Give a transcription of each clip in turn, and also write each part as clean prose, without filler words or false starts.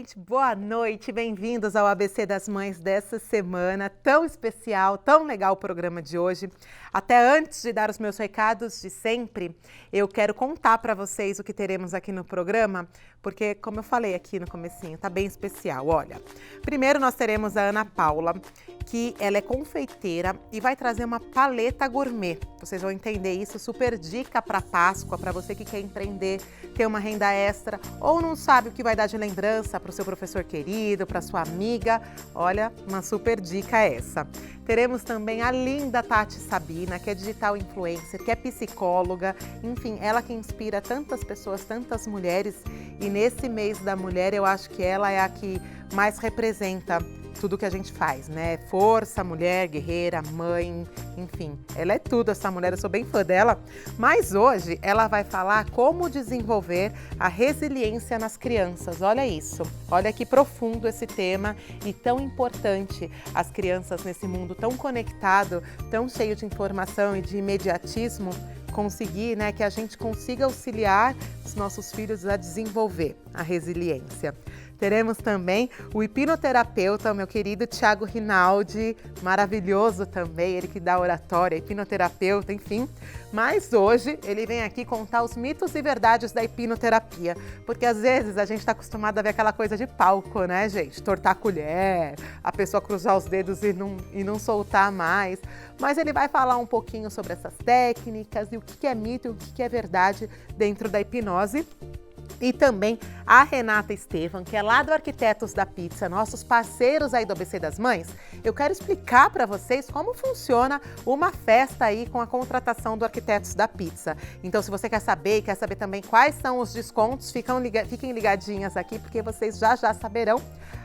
gente, boa noite, bem-vindos ao ABC das Mães dessa semana, tão especial, tão legal o programa de hoje. Até antes de dar os meus recados de sempre, eu quero contar para vocês o que teremos aqui no programa, porque como eu falei aqui no comecinho, tá bem especial, olha. Primeiro nós teremos a Ana Paula, que ela é confeiteira e vai trazer uma paleta gourmet. Vocês vão entender isso, super dica para Páscoa, para você que quer empreender, ter uma renda extra ou não sabe o que vai dar de lembrança para o seu professor querido, para sua amiga. Olha, uma super dica essa. Teremos também a linda Tati Sabina, que é digital influencer, que é psicóloga, enfim, ela que inspira tantas pessoas, tantas mulheres. E nesse mês da mulher, eu acho que ela é a que mais representa tudo que a gente faz, né? Força, mulher, guerreira, mãe, enfim. Ela é tudo, essa mulher, eu sou bem fã dela. Mas hoje ela vai falar como desenvolver a resiliência nas crianças. Olha isso, olha que profundo esse tema e tão importante as crianças nesse mundo tão conectado, tão cheio de informação e de imediatismo, conseguir, né, que a gente consiga auxiliar os nossos filhos a desenvolver a resiliência. Teremos também o hipnoterapeuta, o meu querido Thiago Rinaldi, maravilhoso também, ele que dá oratória, hipnoterapeuta, enfim. Mas hoje ele vem aqui contar os mitos e verdades da hipnoterapia, porque às vezes a gente está acostumado a ver aquela coisa de palco, né, gente? Tortar a colher, a pessoa cruzar os dedos e não soltar mais. Mas ele vai falar um pouquinho sobre essas técnicas e o que é mito e o que é verdade dentro da hipnose. E também a Renata Estevam, que é lá do Arquitetos da Pizza, nossos parceiros aí do ABC das Mães. Eu quero explicar para vocês como funciona uma festa aí com a contratação do Arquitetos da Pizza. Então, se você quer saber e quer saber também quais são os descontos, fiquem ligadinhas aqui, porque vocês já saberão.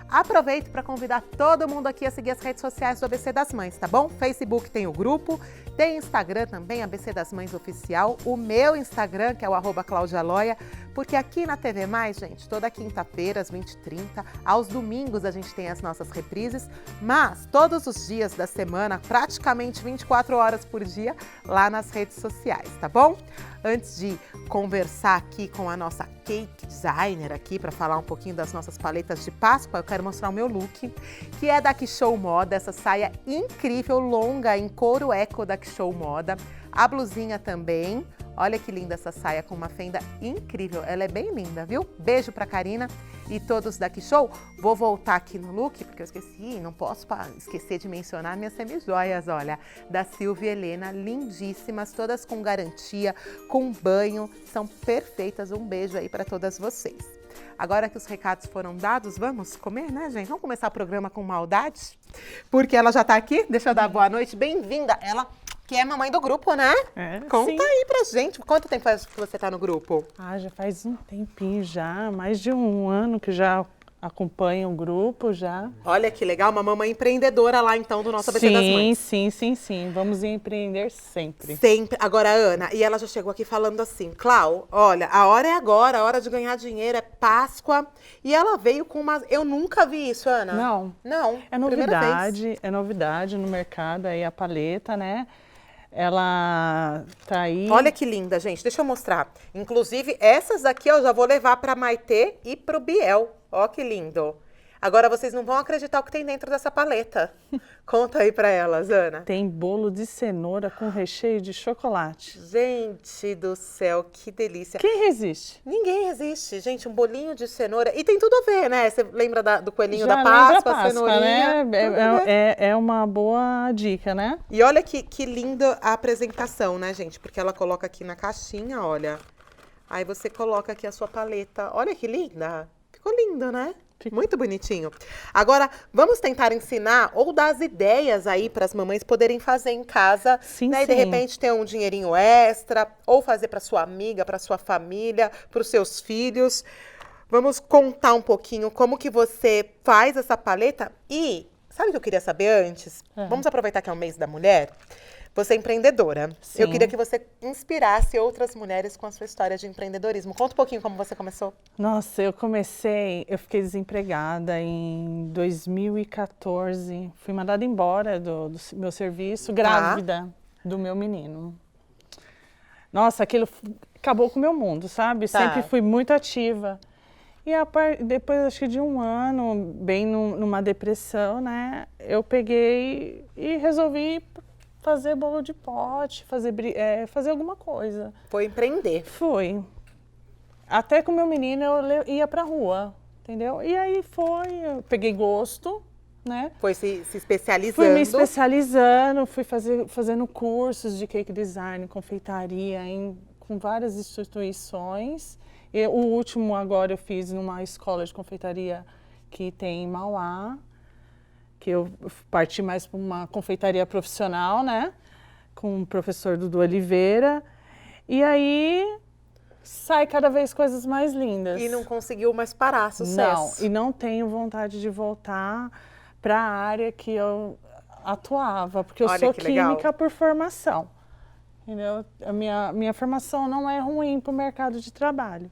Aproveito para convidar todo mundo aqui a seguir as redes sociais do ABC das Mães, tá bom? Facebook tem o grupo, tem Instagram também, ABC das Mães Oficial, o meu Instagram, que é o @claudialoia, porque aqui na TV Mais, gente, toda quinta-feira, às 20h30, aos domingos a gente tem as nossas reprises, mas todos os dias da semana, praticamente 24 horas por dia, lá nas redes sociais, tá bom? Antes de conversar aqui com a nossa cake designer aqui para falar um pouquinho das nossas paletas de Páscoa, eu quero mostrar o meu look, que é da Que Show Moda, essa saia incrível, longa, em couro eco da Que Show Moda. A blusinha também, olha que linda essa saia com uma fenda incrível, ela é bem linda, viu? Beijo pra Karina e todos da Que Show. Vou voltar aqui no look, porque eu esqueci, não posso esquecer de mencionar minhas semijoias, olha, da Silvia Helena, lindíssimas, todas com garantia, com banho, são perfeitas. Um beijo aí para todas vocês. Agora que os recados foram dados, vamos comer, né, gente? Vamos começar o programa com maldade? Porque ela já tá aqui, deixa eu dar boa noite, bem-vinda, ela que é mamãe do grupo, né? Conta sim. aí pra gente, quanto tempo faz que você tá no grupo? Já faz um tempinho já, mais de um ano que já acompanho o grupo já. Olha que legal, uma mamãe empreendedora lá então do nosso ABC das Mães. Sim. Vamos empreender sempre. Sempre. Agora, Ana, e ela já chegou aqui falando assim, Clau, olha, a hora é agora, a hora de ganhar dinheiro, é Páscoa. E ela veio com uma... Eu nunca vi isso, Ana. Não. É novidade no mercado aí a paleta, né? Ela tá aí. Olha que linda, gente. Deixa eu mostrar. Inclusive, essas aqui eu já vou levar para Maitê e pro Biel. Ó que lindo. Agora vocês não vão acreditar o que tem dentro dessa paleta. Conta aí para elas, Ana. Tem bolo de cenoura com recheio de chocolate. Gente do céu, que delícia. Quem resiste? Ninguém resiste, gente. Um bolinho de cenoura. E tem tudo a ver, né? Você lembra do coelhinho Já da Páscoa, a Páscoa, cenourinha? Né? É uma boa dica, né? E olha que linda a apresentação, né, gente? Porque ela coloca aqui na caixinha, olha. Aí você coloca aqui a sua paleta. Olha que linda. Ficou lindo, né? Muito bonitinho. Agora, vamos tentar ensinar ou dar as ideias aí para as mamães poderem fazer em casa, sim, né? E de repente ter um dinheirinho extra, ou fazer para sua amiga, para sua família, para os seus filhos. Vamos contar um pouquinho como que você faz essa paleta e sabe o que eu queria saber antes? Vamos aproveitar que é o mês da mulher. Você é empreendedora. Sim. Eu queria que você inspirasse outras mulheres com a sua história de empreendedorismo. Conta um pouquinho como você começou. Nossa, eu fiquei desempregada em 2014. Fui mandada embora do meu serviço, grávida do meu menino. Nossa, aquilo acabou com o meu mundo, sabe? Sempre fui muito ativa. E depois, acho que de um ano, bem numa depressão, né? Eu peguei e resolvi fazer bolo de pote, fazer alguma coisa. Foi empreender. Fui. Até com o meu menino eu ia pra rua, entendeu? E aí eu peguei gosto, né? Foi se especializando. Fui me especializando, fui fazendo cursos de cake design, confeitaria, com várias instituições. O último agora eu fiz numa escola de confeitaria que tem em Mauá, que eu parti mais para uma confeitaria profissional, né? Com o professor Dudu Oliveira. E aí sai cada vez coisas mais lindas. E não conseguiu mais parar, sucesso. Não, e não tenho vontade de voltar para a área que eu atuava, porque eu sou química por formação. Entendeu? A minha formação não é ruim para o mercado de trabalho.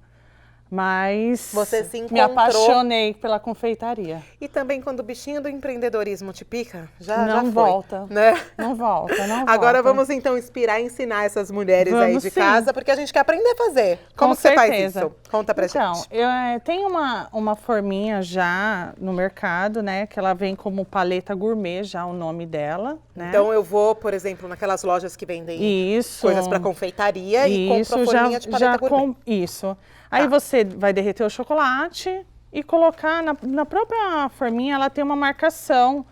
Mas você se encontrou... me apaixonei pela confeitaria. E também quando o bichinho do empreendedorismo te pica, já não foi, volta, né? Não volta. Agora vamos então inspirar e ensinar essas mulheres aí de casa, porque a gente quer aprender a fazer. Como que você faz isso? Conta pra gente. Então, eu tenho uma forminha já no mercado, né? Que ela vem como paleta gourmet, já o nome dela, né? Então eu vou, por exemplo, naquelas lojas que vendem coisas para confeitaria e compro a forminha de paleta gourmet. Isso. Aí você vai derreter o chocolate e colocar na própria forminha, ela tem uma marcação.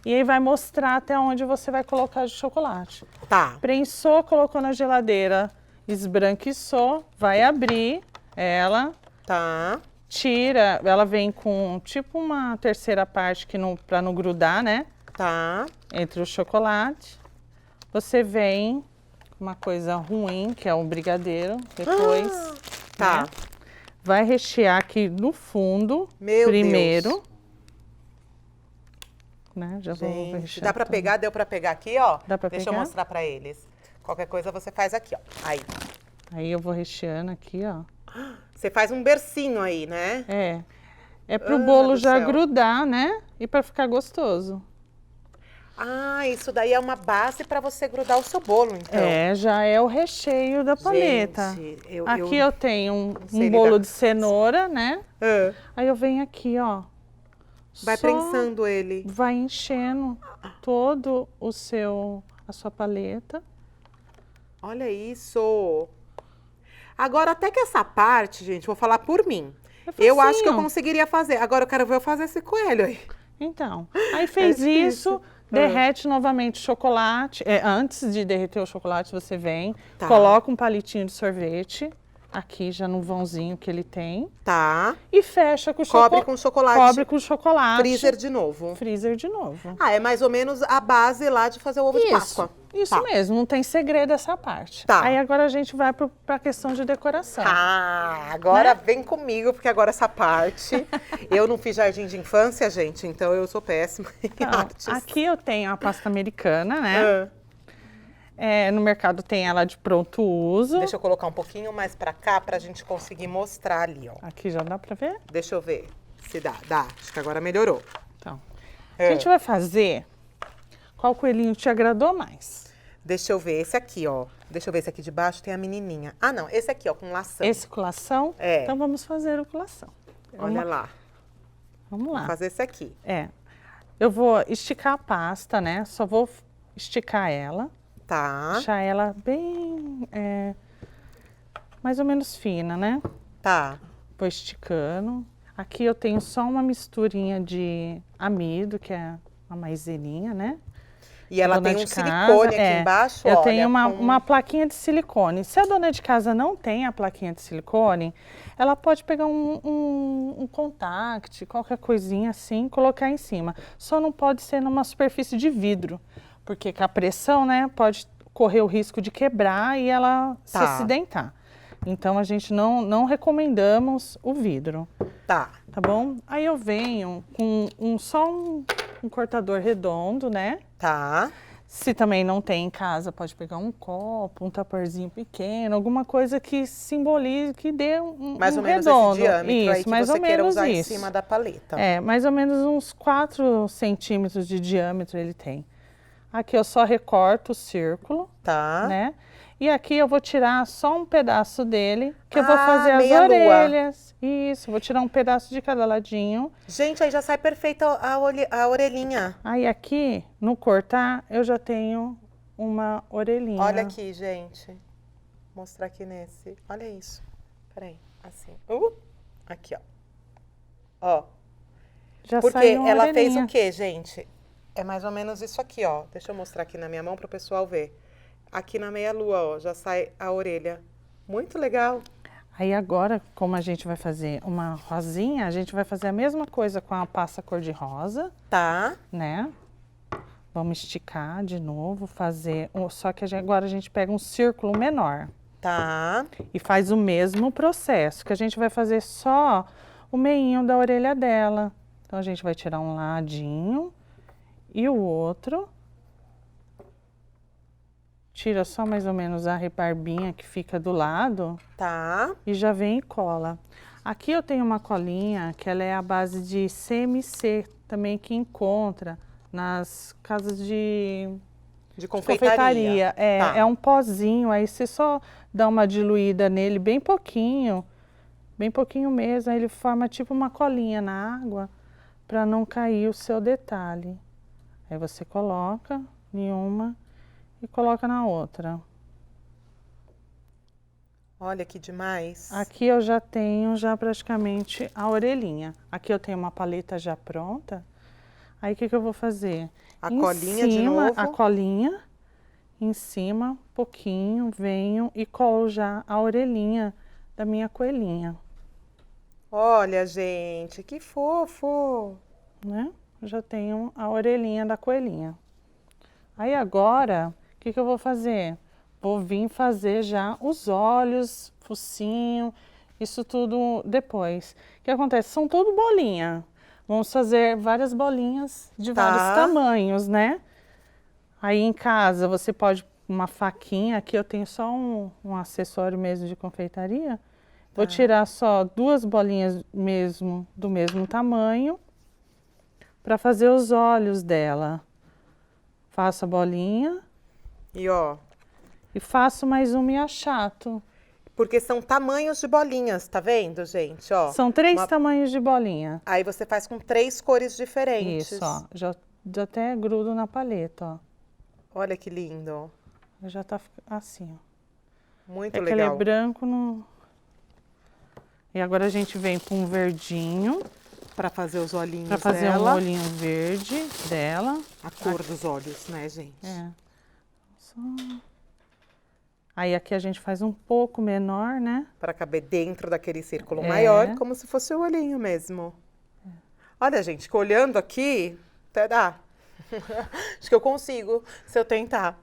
E aí vai mostrar até onde você vai colocar de chocolate. Tá. Prensou, colocou na geladeira, esbranquiçou, vai abrir ela. Tá. Tira, ela vem com tipo uma terceira parte para não grudar, né? Tá. Entre o chocolate. Você vem com uma coisa ruim, que é o brigadeiro, depois. Tá. Né? Vai rechear aqui no fundo, primeiro. Deus. Né? Já vou rechear. Dá pra pegar? Deu pra pegar aqui, ó? Dá pra Deixa pegar? eu mostrar pra eles. Qualquer coisa você faz aqui, ó. Aí eu vou recheando aqui, ó. Você faz um bercinho aí, né? É pro bolo já grudar, né? E pra ficar gostoso. Ah, isso daí é uma base para você grudar o seu bolo, então. Já é o recheio da paleta. Gente, aqui eu tenho um bolo de cenoura, né? Aí eu venho aqui, ó. Vai prensando ele. Vai enchendo todo a sua paleta. Olha isso. Agora, até que essa parte, gente, vou falar por mim. Eu acho que eu conseguiria fazer. Agora eu quero ver eu fazer esse coelho aí. Então, aí fez isso... Derrete novamente o chocolate. Antes de derreter o chocolate, você vem, coloca um palitinho de sorvete, aqui já no vãozinho que ele tem. Tá. E fecha com Cobre com chocolate. Cobre com chocolate. Freezer de novo. Freezer de novo. Ah, é mais ou menos a base lá de fazer o ovo de Páscoa. Isso mesmo, não tem segredo essa parte. Tá. Aí agora a gente vai para a questão de decoração. Agora vem comigo, porque agora essa parte... Eu não fiz jardim de infância, gente, então eu sou péssima em artes. Aqui eu tenho a pasta americana, né? No mercado tem ela de pronto uso. Deixa eu colocar um pouquinho mais pra cá pra gente conseguir mostrar ali, ó. Aqui já dá pra ver? Deixa eu ver se dá. Dá, acho que agora melhorou. Então, a gente vai fazer... Qual coelhinho te agradou mais? Deixa eu ver esse aqui, ó. Deixa eu ver esse aqui de baixo, tem a menininha. Ah, não, esse aqui, ó, com lação. Esse com lação? Então vamos fazer o com lação. Olha lá. Vamos lá. Vou fazer esse aqui. Eu vou esticar a pasta, né? Só vou esticar ela. Tá. Deixar ela bem, mais ou menos fina, né? Tá. Vou esticando. Aqui eu tenho só uma misturinha de amido, que é uma maizelinha, né? E ela tem um silicone aqui embaixo, eu tenho uma plaquinha de silicone. Se a dona de casa não tem a plaquinha de silicone, ela pode pegar um contact, qualquer coisinha assim, colocar em cima. Só não pode ser numa superfície de vidro, porque com a pressão, né, pode correr o risco de quebrar e ela se acidentar. Então, a gente não recomendamos o vidro. Tá bom? Aí eu venho com só um cortador redondo, né? Tá. Se também não tem em casa, pode pegar um copo, um taporzinho pequeno, alguma coisa que simbolize, que dê mais ou menos redondo. Esse diâmetro isso, aí que mais você ou queira menos usar isso. em cima da paleta. Mais ou menos uns 4 centímetros de diâmetro ele tem. Aqui eu só recorto o círculo, né? E aqui eu vou tirar só um pedaço dele, que eu vou fazer as meia lua. orelhas. Isso, vou tirar um pedaço de cada ladinho. Gente, aí já sai perfeita a orelhinha. Aí aqui, no cortar, eu já tenho uma orelhinha. Olha aqui, gente. Vou mostrar aqui nesse. Olha isso. Peraí, assim. Aqui, ó. Ó. Já Porque saiu uma ela orelhinha. fez o quê, gente? É mais ou menos isso aqui, ó. Deixa eu mostrar aqui na minha mão para o pessoal ver. Aqui na meia-lua, ó, já sai a orelha. Muito legal. Aí agora, como a gente vai fazer uma rosinha, a gente vai fazer a mesma coisa com a pasta cor-de-rosa, Tá. né? Vamos esticar de novo, fazer... Só que agora a gente pega um círculo menor. Tá. E faz o mesmo processo, que a gente vai fazer só o meinho da orelha dela. Então, a gente vai tirar um ladinho e o outro. Tira só mais ou menos a rebarbinha que fica do lado. Tá. E já vem e cola. Aqui eu tenho uma colinha que ela é a base de CMC, também que encontra nas casas de confeitaria. Tá. É um pozinho, aí você só dá uma diluída nele bem pouquinho mesmo, aí ele forma tipo uma colinha na água para não cair o seu detalhe. Aí você coloca em uma e coloca na outra. Olha que demais. Aqui eu já tenho praticamente a orelhinha. Aqui eu tenho uma paleta já pronta. Aí o que eu vou fazer? A colinha de novo. A colinha, em cima, pouquinho, venho e colo já a orelhinha da minha coelhinha. Olha, gente, que fofo. Né? Já tenho a orelhinha da coelhinha. Aí agora, o que eu vou fazer? Vou vir fazer já os olhos, focinho, isso tudo depois. O que acontece? São tudo bolinha. Vamos fazer várias bolinhas de vários tamanhos, né? Aí em casa você pode, uma faquinha, aqui eu tenho só um acessório mesmo de confeitaria. Vou tirar só 2 bolinhas mesmo do mesmo tamanho para fazer os olhos dela. Faço a bolinha. E ó. E faço mais um e achato. Porque são tamanhos de bolinhas, tá vendo, gente? Ó. São 3 tamanhos de bolinha. Aí você faz com 3 cores diferentes. Isso, ó. Já até grudo na paleta, ó. Olha que lindo. Já tá assim, ó. Muito legal. Que ele é branco no... E agora a gente vem com um verdinho. Pra fazer os olhinhos dela. Pra fazer um olhinho verde dela. A cor dos olhos, né, gente? É. Só... Aí aqui a gente faz um pouco menor, né? Para caber dentro daquele círculo maior, como se fosse o olhinho mesmo. Olha, gente, olhando aqui, até dá. Acho que eu consigo, se eu tentar.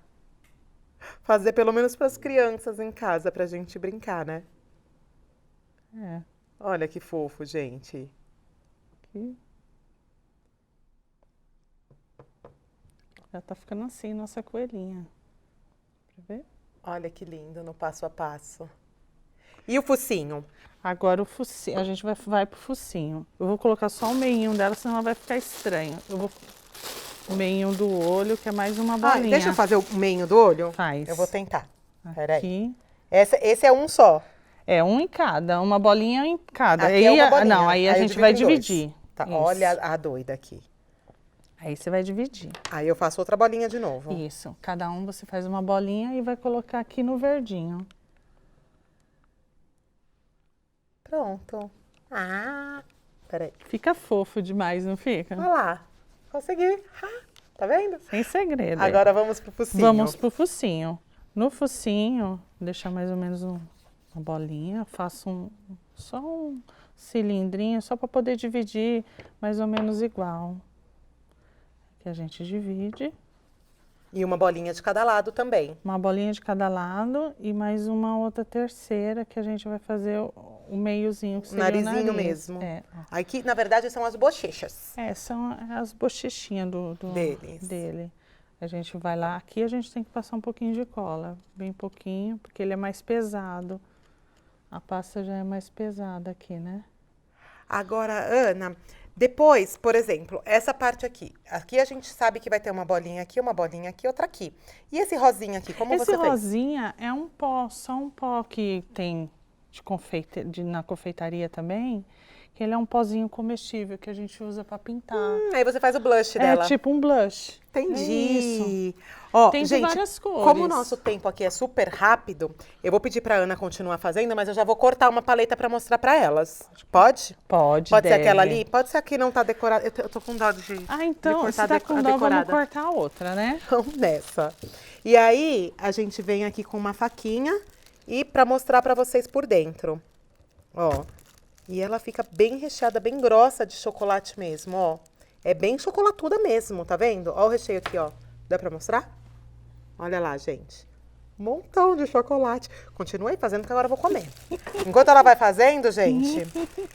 Fazer pelo menos para as crianças em casa, pra gente brincar, né? É. Olha que fofo, gente. Aqui. Já tá ficando assim, nossa coelhinha. Pra ver? Olha que lindo no passo a passo. E o focinho? Agora o focinho, a gente vai pro focinho. Eu vou colocar só o meinho dela, senão ela vai ficar estranha. Eu vou o meinho do olho, que é mais uma bolinha. Deixa eu fazer o meinho do olho? Faz. Eu vou tentar. Peraí. Aqui. Esse é um só? É, um em cada, uma bolinha em cada. Aqui é uma bolinha. Não, aí a gente vai dividir. Tá, olha a doida aqui. Aí você vai dividir. Aí eu faço outra bolinha de novo. Isso. Cada um você faz uma bolinha e vai colocar aqui no verdinho. Pronto. Peraí. Fica fofo demais, não fica? Olha lá. Consegui. Tá vendo? Sem segredo. Agora vamos pro focinho. Vamos pro focinho. No focinho, deixar mais ou menos uma bolinha. Faço só um cilindrinho, só para poder dividir mais ou menos igual. Que a gente divide. E uma bolinha de cada lado também. Uma bolinha de cada lado e mais uma outra terceira que a gente vai fazer o meiozinho. Que seria Narizinho o nariz. mesmo. É. Aqui, na verdade, são as bochechas. É, são as bochechinhas dele. A gente vai lá, aqui a gente tem que passar um pouquinho de cola, bem pouquinho, porque ele é mais pesado. A pasta já é mais pesada aqui, né? Agora, Ana, Depois, por exemplo, essa parte aqui. Aqui a gente sabe que vai ter uma bolinha aqui, outra aqui. E esse rosinha aqui, como Esse você fez? rosinha é um pó, só um pó que tem na confeitaria também, que ele é um pozinho comestível que a gente usa para pintar. Aí você faz o blush É dela. tipo um blush. É isso. Entendi. Ó, Tem de gente, várias cores. como o nosso tempo aqui é super rápido, eu vou pedir pra Ana continuar fazendo, mas eu já vou cortar uma paleta pra mostrar pra elas. Pode? Pode, Pode ser deve. aquela ali? Pode ser a que não tá decorada. Eu tô com dó de Ah, então, de se cortar tá a com dó, vamos decorada. cortar a outra, né? Vamos nessa. E aí, a gente vem aqui com uma faquinha e pra mostrar pra vocês por dentro. Ó. E ela fica bem recheada, bem grossa de chocolate mesmo, ó. É bem chocolatuda mesmo, tá vendo? Ó o recheio aqui, ó. Dá pra mostrar? Olha lá, gente. Um montão de chocolate. Continue aí fazendo que agora eu vou comer. Enquanto ela vai fazendo, gente,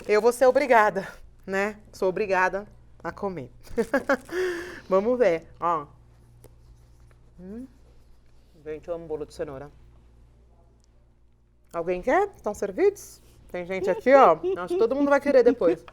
eu vou ser obrigada, né? Sou obrigada a comer. Vamos ver, ó. Gente, eu amo bolo de cenoura. Alguém quer? Estão servidos? Tem gente aqui, ó. Acho que todo mundo vai querer depois.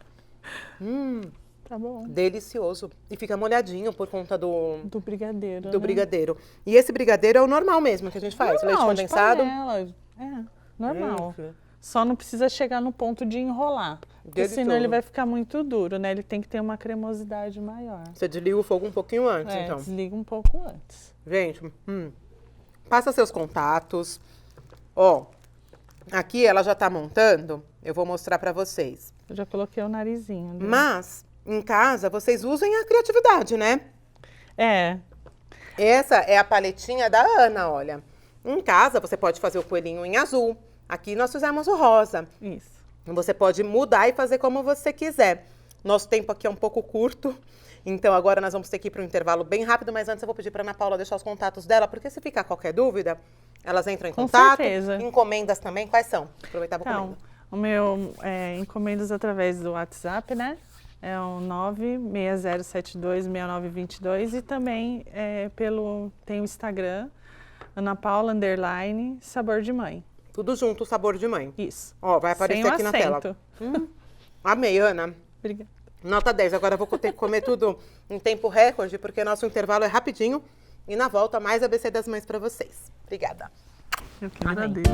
Tá bom. Delicioso. E fica molhadinho por conta do Do brigadeiro, do né? brigadeiro. E esse brigadeiro é o normal mesmo que a gente faz. Leite Normal, de condensado. panela. É, normal. Gente. Só não precisa chegar no ponto de enrolar. Porque Dele senão ele todo. vai ficar muito duro, né? Ele tem que ter uma cremosidade maior. Você desliga o fogo um pouquinho antes, É, então. desliga um pouco antes. Gente, passa seus contatos. Ó, aqui ela já tá montando. Eu vou mostrar pra vocês. Eu já coloquei o narizinho. Né? Mas, em casa, vocês usem a criatividade, né? É, Essa é a paletinha da Ana, olha. Em casa, você pode fazer o coelhinho em azul. Aqui nós fizemos o rosa. isso. Você pode mudar e fazer como você quiser. Nosso tempo aqui é um pouco curto, então agora nós vamos ter que ir para um intervalo bem rápido, mas antes eu vou pedir para Ana Paula deixar os contatos dela, porque se ficar qualquer dúvida, elas entram em Com contato. certeza. Encomendas também, quais são? Aproveitar para Então, encomenda. o meu encomendas através do WhatsApp, né? É o 960726922 e também tem o Instagram, Ana Paula _ Sabor de Mãe. Tudo junto, o sabor de mãe. Isso. Ó, vai aparecer Sem o aqui na tela. acento. Amei, Ana. Obrigada. Nota 10. Agora eu vou ter que comer tudo em tempo recorde, porque nosso intervalo é rapidinho. E na volta, mais ABC das Mães para vocês. Obrigada. Eu que Amém. agradeço.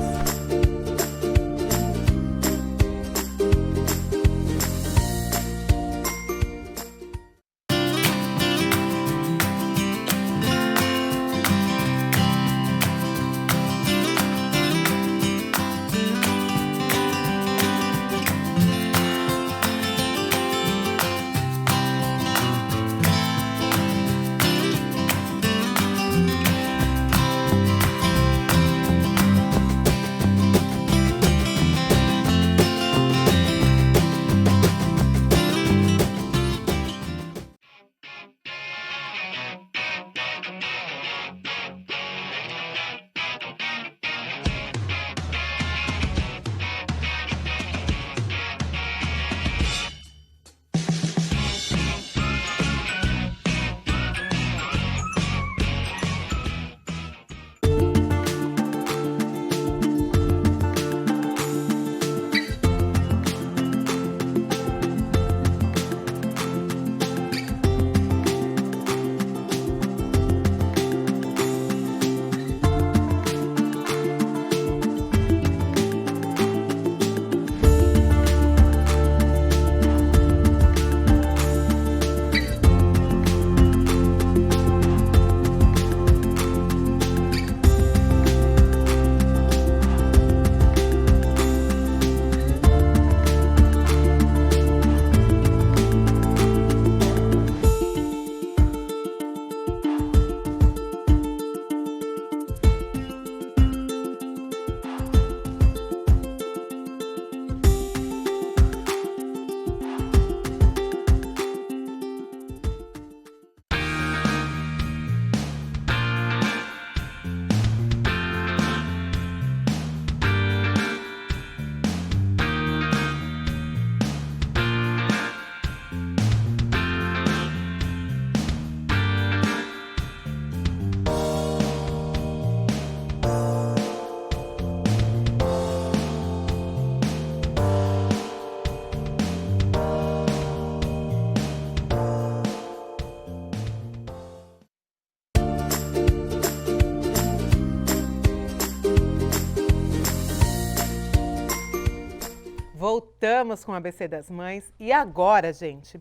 Voltamos com o ABC das Mães e agora, gente,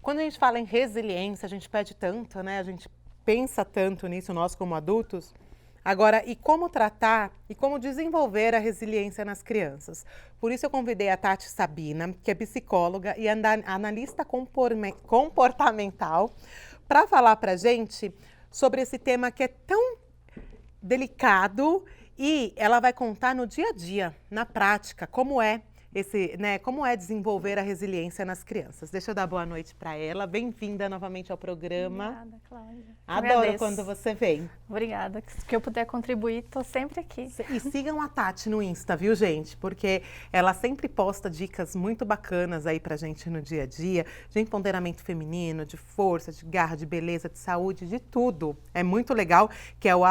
quando a gente fala em resiliência, a gente pede tanto, né? A gente pensa tanto nisso, nós como adultos. Agora, e como tratar e como desenvolver a resiliência nas crianças? Por isso eu convidei a Tati Sabina, que é psicóloga e analista comportamental, para falar para a gente sobre esse tema que é tão delicado e ela vai contar no dia a dia, na prática, como é como é desenvolver a resiliência nas crianças. Deixa eu dar boa noite para ela. Bem-vinda novamente ao programa. Obrigada, Cláudia. Adoro quando você vem. Obrigada. Que eu puder contribuir, estou sempre aqui. E sigam a Tati no Insta, viu, gente? Porque ela sempre posta dicas muito bacanas aí pra gente no dia a dia, de empoderamento feminino, de força, de garra, de beleza, de saúde, de tudo. É muito legal, que é o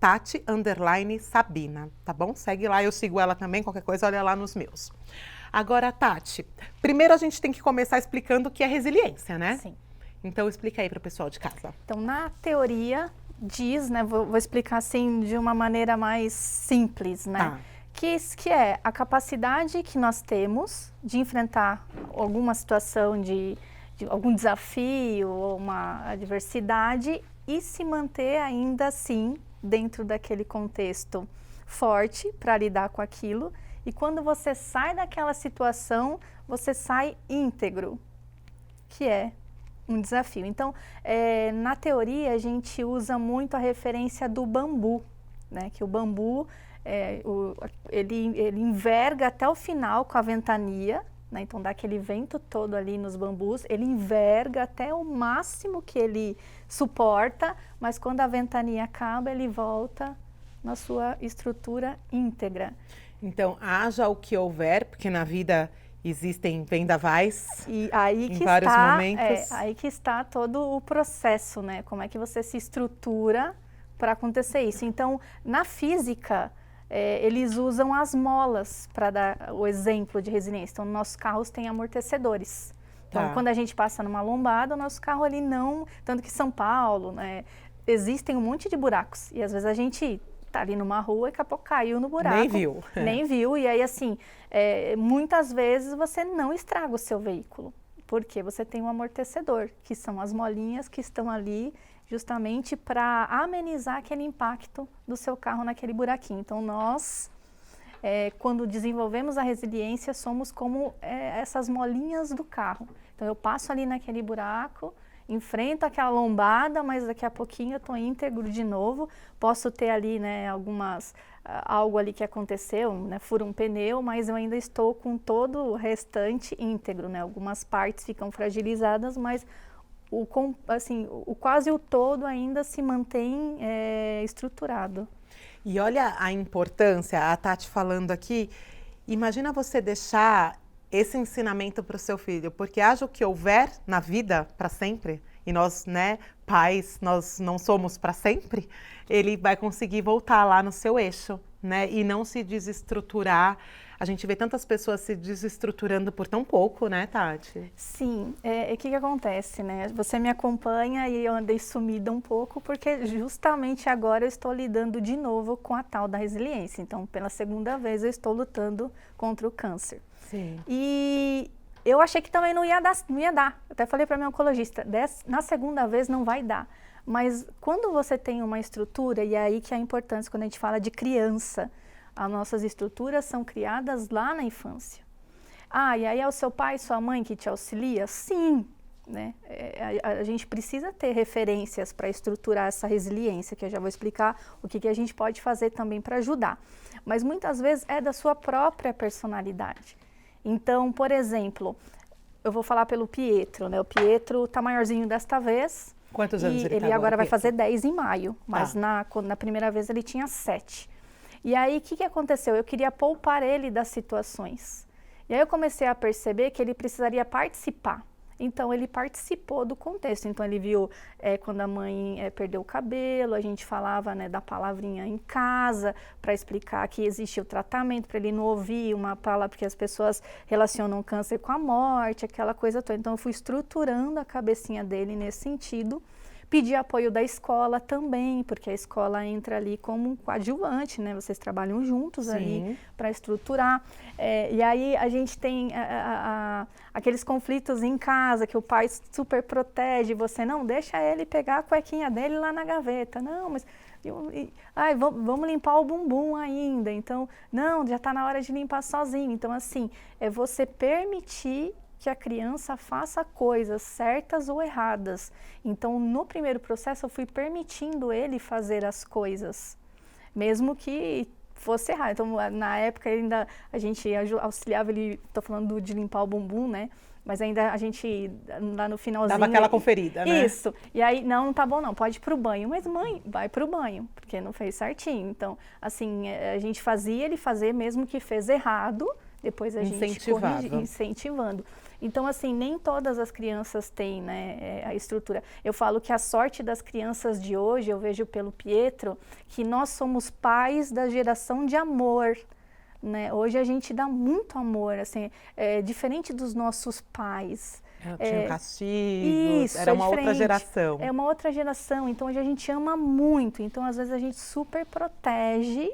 @Tati_Sabina, tá bom? Segue lá, eu sigo ela também, qualquer coisa, olha lá nos meus. Agora, Tati, primeiro a gente tem que começar explicando o que é resiliência, né? Sim. Então, explica aí para o pessoal de casa. Então, na teoria, diz, né, vou explicar assim de uma maneira mais simples, né? Tá. Que é a capacidade que nós temos de enfrentar alguma situação de algum desafio ou uma adversidade e se manter ainda assim dentro daquele contexto forte para lidar com aquilo. E quando você sai daquela situação, você sai íntegro, que é um desafio. Então, na teoria, a gente usa muito a referência do bambu, né? Que o bambu, ele enverga até o final com a ventania, né? Então, dá aquele vento todo ali nos bambus, ele enverga até o máximo que ele suporta, mas quando a ventania acaba, ele volta na sua estrutura íntegra. Então, haja o que houver, porque na vida existem vendavais e aí em vários momentos. Aí que está todo o processo, né? Como é que você se estrutura para acontecer isso. Então, na física, eles usam as molas para dar o exemplo de resiliência. Então, nossos carros têm amortecedores. Então, quando a gente passa numa lombada, o nosso carro ali não... Tanto que São Paulo, né? Existem um monte de buracos. E às vezes a gente tá ali numa rua e daqui a pouco caiu no buraco. Nem viu. Nem viu. E aí, assim, muitas vezes você não estraga o seu veículo. Porque você tem um amortecedor, que são as molinhas que estão ali justamente para amenizar aquele impacto do seu carro naquele buraquinho. Então, nós, quando desenvolvemos a resiliência, somos como essas molinhas do carro. Então, eu passo ali naquele buraco, enfrento aquela lombada, mas daqui a pouquinho eu estou íntegro de novo. Posso ter ali, né, algo ali que aconteceu, né, fura um pneu, mas eu ainda estou com todo o restante íntegro, né? Algumas partes ficam fragilizadas, mas quase o todo ainda se mantém estruturado. E olha a importância, a Tati falando aqui, imagina você deixar esse ensinamento para o seu filho, porque haja o que houver na vida para sempre, e nós, né, pais, nós não somos para sempre, ele vai conseguir voltar lá no seu eixo, né, e não se desestruturar. A gente vê tantas pessoas se desestruturando por tão pouco, né, Tati? Sim, o que acontece, né? Você me acompanha e eu andei sumida um pouco, porque justamente agora eu estou lidando de novo com a tal da resiliência. Então, pela segunda vez, eu estou lutando contra o câncer. Sim. E eu achei que também não ia dar. Eu até falei para minha oncologista, na segunda vez não vai dar. Mas quando você tem uma estrutura, e é aí que é a importância quando a gente fala de criança, as nossas estruturas são criadas lá na infância. E aí é o seu pai e sua mãe que te auxilia? Sim, né? A gente precisa ter referências para estruturar essa resiliência, que eu já vou explicar o que a gente pode fazer também para ajudar. Mas muitas vezes é da sua própria personalidade. Então, por exemplo, eu vou falar pelo Pietro, né? O Pietro está maiorzinho desta vez. Quantos anos ele tá Ele agora vai Pietro? fazer 10 em maio, mas na primeira vez ele tinha 7. E aí, o que aconteceu? Eu queria poupar ele das situações. E aí eu comecei a perceber que ele precisaria participar. Então, ele participou do contexto. Então, ele viu quando a mãe perdeu o cabelo, a gente falava, né, da palavrinha em casa, para explicar que existe o tratamento, para ele não ouvir uma palavra, porque as pessoas relacionam o câncer com a morte, aquela coisa toda. Então, eu fui estruturando a cabecinha dele nesse sentido, Pedir apoio da escola também, porque a escola entra ali como um coadjuvante, né? Vocês trabalham juntos ali para estruturar. E aí a gente tem aqueles conflitos em casa, que o pai super protege você. Não, deixa ele pegar a cuequinha dele lá na gaveta. Não, mas... vamos limpar o bumbum ainda, então, não, já está na hora de limpar sozinho. Então, assim, é você permitir que a criança faça coisas certas ou erradas. Então, no primeiro processo, eu fui permitindo ele fazer as coisas, mesmo que fosse errado. Então, na época, ainda a gente auxiliava ele, estou falando de limpar o bumbum, né? Mas ainda a gente, lá no finalzinho... Dava aquela conferida, né? Isso. E aí, não tá bom não, pode ir pro banho. Mas mãe, vai pro banho, porque não fez certinho. Então, assim, a gente fazia ele fazer mesmo que fez errado, depois a gente corrigia, incentivando. Então, assim, nem todas as crianças têm, né, a estrutura. Eu falo que a sorte das crianças de hoje, eu vejo pelo Pietro, que nós somos pais da geração de amor. Né? Hoje a gente dá muito amor, assim, diferente dos nossos pais. Tinha castigo, era uma outra geração. É uma outra geração, então hoje a gente ama muito, então às vezes a gente super protege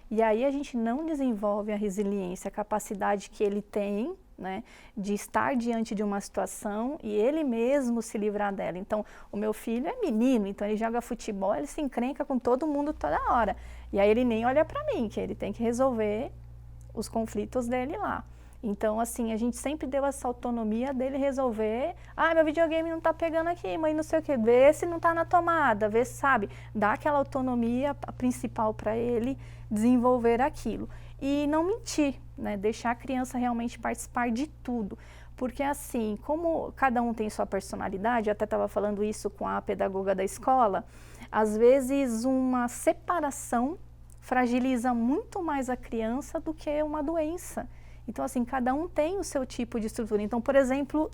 e aí a gente não desenvolve a resiliência, a capacidade que ele tem, né, de estar diante de uma situação e ele mesmo se livrar dela. Então, o meu filho é menino, então ele joga futebol, ele se encrenca com todo mundo toda hora. E aí ele nem olha para mim, que ele tem que resolver os conflitos dele lá. Então, assim, a gente sempre deu essa autonomia dele resolver. Ah, meu videogame não tá pegando aqui, mãe, não sei o quê. Vê se não tá na tomada, vê se sabe. Dá aquela autonomia principal para ele desenvolver aquilo. E não mentir, né? Deixar a criança realmente participar de tudo. Porque assim, como cada um tem sua personalidade, eu até estava falando isso com a pedagoga da escola, às vezes uma separação fragiliza muito mais a criança do que uma doença. Então, assim, cada um tem o seu tipo de estrutura. Então, por exemplo,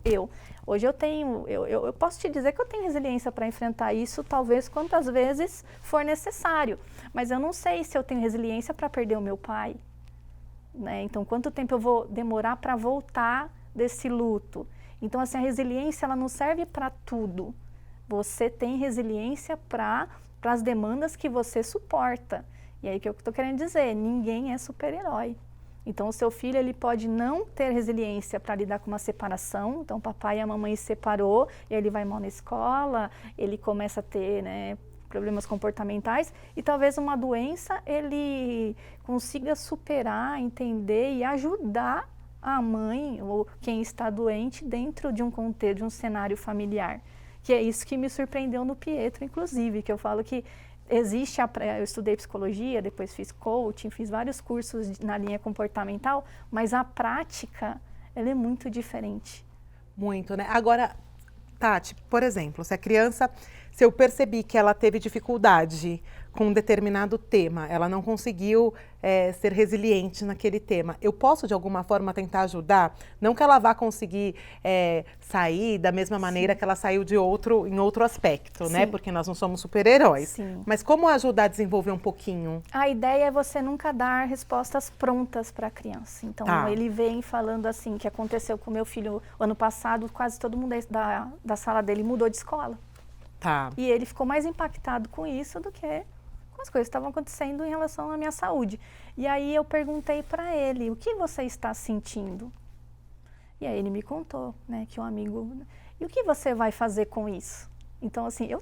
hoje eu posso te dizer que eu tenho resiliência para enfrentar isso, talvez quantas vezes for necessário. Mas eu não sei se eu tenho resiliência para perder o meu pai, né? Então, quanto tempo eu vou demorar para voltar desse luto? Então, assim, a resiliência, ela não serve para tudo. Você tem resiliência para as demandas que você suporta. E aí, o que eu estou querendo dizer? Ninguém é super-herói. Então, o seu filho, ele pode não ter resiliência para lidar com uma separação. Então, o papai e a mamãe se separou, e aí ele vai mal na escola, ele começa a ter, né, problemas comportamentais, e talvez uma doença ele consiga superar, entender e ajudar a mãe ou quem está doente dentro de um contexto, de um cenário familiar. Que é isso que me surpreendeu no Pietro, inclusive, que eu falo que existe, eu estudei psicologia, depois fiz coaching, fiz vários cursos na linha comportamental, mas a prática, ela é muito diferente. Muito, né? Agora, Tati, por exemplo, se eu percebi que ela teve dificuldade com um determinado tema, ela não conseguiu ser resiliente naquele tema, eu posso de alguma forma tentar ajudar? Não que ela vá conseguir sair da mesma maneira que ela saiu em outro aspecto, né? Porque nós não somos super-heróis. Mas como ajudar a desenvolver um pouquinho? A ideia é você nunca dar respostas prontas para a criança. Então, ele vem falando assim, que aconteceu com o meu filho ano passado, quase todo mundo da sala dele mudou de escola. E ele ficou mais impactado com isso do que com as coisas que estavam acontecendo em relação à minha saúde. E aí eu perguntei para ele, o que você está sentindo? E aí ele me contou, né, que um amigo... E o que você vai fazer com isso? Então, assim, eu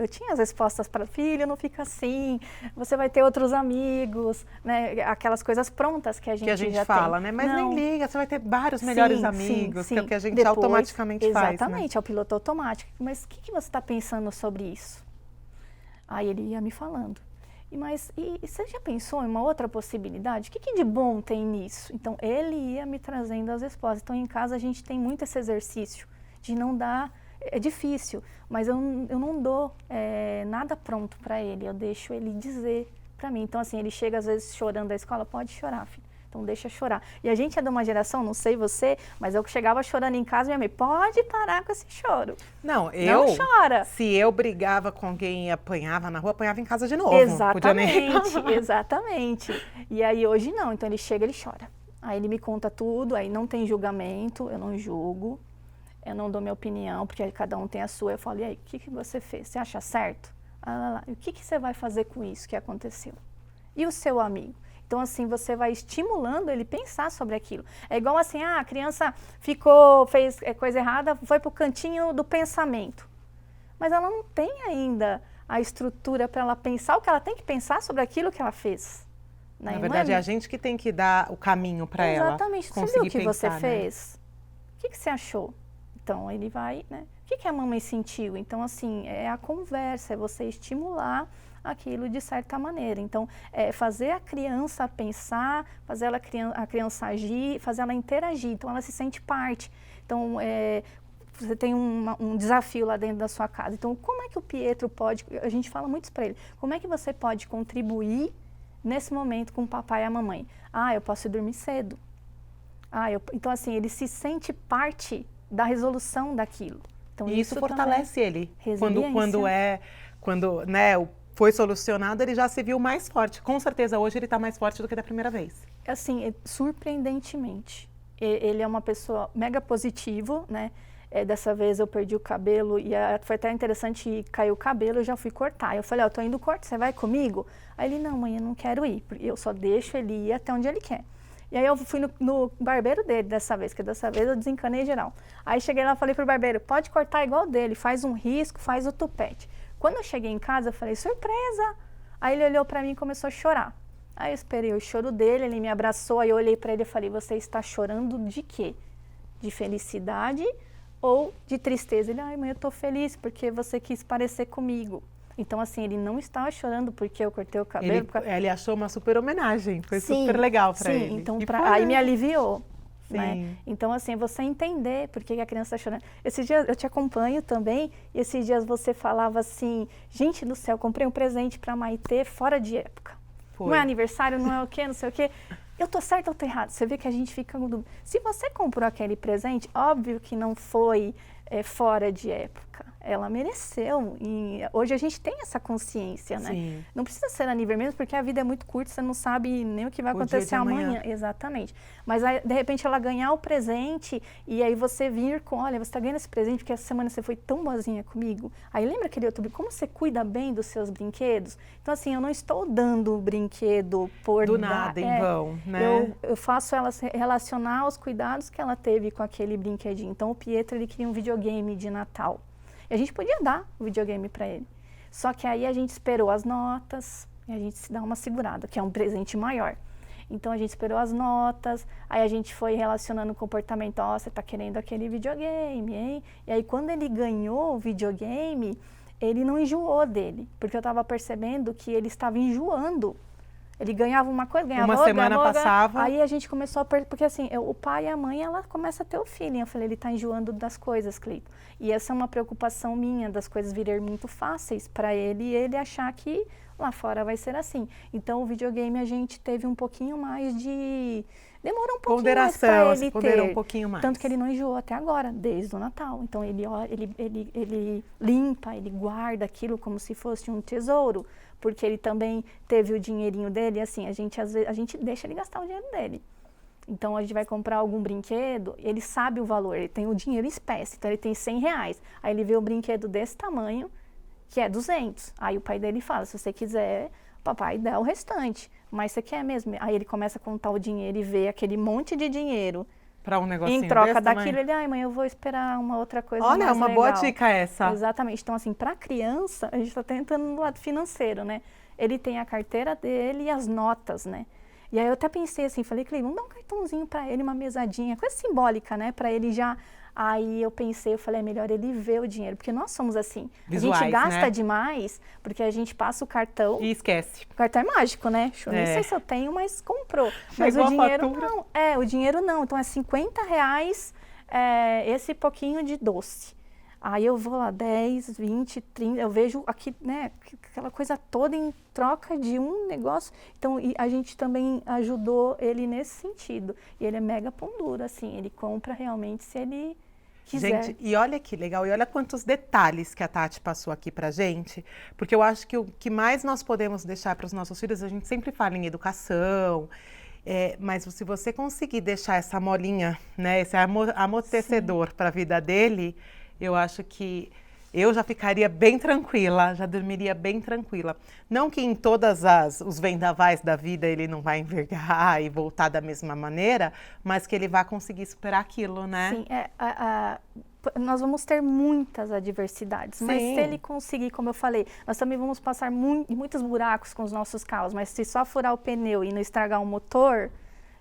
tinha as respostas para filho, não fica assim, você vai ter outros amigos, né, aquelas coisas prontas que a gente já fala, tem. né? Mas não. Nem liga, você vai ter vários melhores amigos, que é o que a gente automaticamente faz. Exatamente, é o piloto automático. Mas o que você está pensando sobre isso? Aí ele ia me falando. Mas você já pensou em uma outra possibilidade? O que de bom tem nisso? Então, ele ia me trazendo as respostas. Então, em casa, a gente tem muito esse exercício de não dar... É difícil, mas eu não dou nada pronto para ele. Eu deixo ele dizer para mim. Então, assim, ele chega às vezes chorando da escola, pode chorar, filho. Então, deixa chorar. E a gente é de uma geração, não sei você, mas eu chegava chorando em casa, minha mãe, pode parar com esse choro. Não chora. Se eu brigava com alguém e apanhava na rua, apanhava em casa de novo. Exatamente. E aí, hoje não. Então, ele chega, ele chora. Aí, ele me conta tudo, aí não tem julgamento, eu não julgo. eu não dou minha opinião, porque cada um tem a sua. Eu falo, e aí, o que você fez? Você acha certo? E o que você vai fazer com isso que aconteceu? E o seu amigo? Então, assim, você vai estimulando ele pensar sobre aquilo. É igual assim, a criança fez coisa errada, foi para o cantinho do pensamento. Mas ela não tem ainda a estrutura para ela pensar o que ela tem que pensar sobre aquilo que ela fez. Na verdade, é a gente que tem que dar o caminho para ela. Exatamente. Você viu o que você fez? O que você achou? Então, ele vai, né? O que a mamãe sentiu? Então, assim, é a conversa, é você estimular aquilo de certa maneira. Então, fazer a criança pensar, fazer a criança agir, fazer ela interagir. Então, ela se sente parte. Então, você tem um desafio lá dentro da sua casa. Então, como é que o Pietro pode... A gente fala muito isso para ele. Como é que você pode contribuir nesse momento com o papai e a mamãe? Eu posso ir dormir cedo. Então, assim, ele se sente parte da resolução daquilo. Então, e isso fortalece ele. Quando foi solucionado, ele já se viu mais forte. Com certeza, hoje ele está mais forte do que da primeira vez. Assim, surpreendentemente. Ele é uma pessoa mega positivo, né? Dessa vez eu perdi o cabelo e foi até interessante, caiu o cabelo, eu já fui cortar. Eu falei, eu tô indo cortar, você vai comigo? Aí ele, não, mãe, eu não quero ir. Eu só deixo ele ir até onde ele quer. E aí eu fui no barbeiro dele dessa vez, que dessa vez eu desencanei geral. Aí cheguei lá e falei pro barbeiro, pode cortar igual dele, faz um risco, faz o tupete. Quando eu cheguei em casa, eu falei, surpresa! Aí ele olhou pra mim e começou a chorar. Aí eu esperei o choro dele, ele me abraçou, aí eu olhei pra ele e falei, você está chorando de quê? De felicidade ou de tristeza? Ele, mãe, eu tô feliz porque você quis parecer comigo. Então, assim, ele não estava chorando porque eu cortei o cabelo. Ele achou uma super homenagem, foi super legal para ele. Então, aí me aliviou. Né? Então, assim, você entender por que a criança está chorando. Esses dias eu te acompanho também, e esses dias você falava assim, gente do céu, comprei um presente para Maitê fora de época. Não é aniversário, não é o quê, não sei o quê. Eu tô certa ou tô errada? Você vê que a gente fica com dúvida. Se você comprou aquele presente, óbvio que não foi fora de época. Ela mereceu. E hoje a gente tem essa consciência, né? Sim. Não precisa ser a nível mesmo, porque a vida é muito curta, você não sabe nem o que vai acontecer amanhã. Exatamente. Mas aí, de repente ela ganhar o presente e aí você vir com, olha, você está ganhando esse presente porque essa semana você foi tão boazinha comigo. Aí lembra aquele outro, como você cuida bem dos seus brinquedos? Então assim, eu não estou dando o brinquedo por do nada, em vão, né? Eu faço ela relacionar os cuidados que ela teve com aquele brinquedinho. Então o Pietro, ele queria um videogame de Natal. E a gente podia dar o videogame para ele. Só que aí a gente esperou as notas e a gente se dá uma segurada, que é um presente maior. Então a gente esperou as notas, aí a gente foi relacionando o comportamento, você tá querendo aquele videogame, hein? E aí quando ele ganhou o videogame, ele não enjoou dele, porque eu estava percebendo que ele estava enjoando. Ele ganhava uma coisa, ganhava outra. Uma semana passava. Aí a gente começou a... Porque assim, o pai e a mãe, ela começa a ter o feeling. Eu falei, ele tá enjoando das coisas, Cleito. E essa é uma preocupação minha, das coisas virem muito fáceis para ele e ele achar que lá fora vai ser assim. Então, o videogame a gente teve um pouquinho mais de... Demorou um pouquinho mais para ele ter. Um pouquinho mais. Tanto que ele não enjoou até agora, desde o Natal. Então, ele limpa, ele guarda aquilo como se fosse um tesouro. Porque ele também teve o dinheirinho dele, assim, às vezes, a gente deixa ele gastar o dinheiro dele. Então, a gente vai comprar algum brinquedo, ele sabe o valor, ele tem o dinheiro em espécie, então ele tem R$100. Aí ele vê um brinquedo desse tamanho, que é 200. Aí o pai dele fala, se você quiser, papai dá o restante. Mas você quer mesmo? Aí ele começa a contar o dinheiro e vê aquele monte de dinheiro. Para um negocinho em troca desse daquilo, tamanho. ele, mãe, eu vou esperar uma outra coisa Olha, mais uma legal. boa dica essa. Exatamente. Então, assim, para a criança, a gente está tentando no lado financeiro, né? Ele tem a carteira dele e as notas, né? E aí eu até pensei assim, falei, Clei, vamos dar um cartãozinho para ele, uma mesadinha, coisa simbólica, né? Para ele já... Aí eu pensei, eu falei, é melhor ele ver o dinheiro, porque nós somos assim. Visuais, a gente gasta né? demais, porque a gente passa o cartão... E esquece. O cartão é mágico, né? Nem sei se eu tenho, mas comprou. Mas Chegou o dinheiro a fatura. não. O dinheiro não. Então é R$50 esse pouquinho de doce. Aí eu vou lá, 10, 20, 30, eu vejo aqui, né, aquela coisa toda em troca de um negócio. Então, a gente também ajudou ele nesse sentido. E ele é mega pão duro, assim, ele compra realmente se ele quiser. Gente, e olha que legal, e olha quantos detalhes que a Tati passou aqui pra gente, porque eu acho que o que mais nós podemos deixar para os nossos filhos, a gente sempre fala em educação, Mas se você conseguir deixar essa molinha, né, esse amortecedor para a vida dele, eu acho que eu já ficaria bem tranquila, já dormiria bem tranquila. Não que em todas os vendavais da vida ele não vai envergar e voltar da mesma maneira, mas que ele vai conseguir superar aquilo, né? Sim, nós vamos ter muitas adversidades, mas se ele conseguir, como eu falei, nós também vamos passar muitos buracos com os nossos carros, mas se só furar o pneu e não estragar o motor,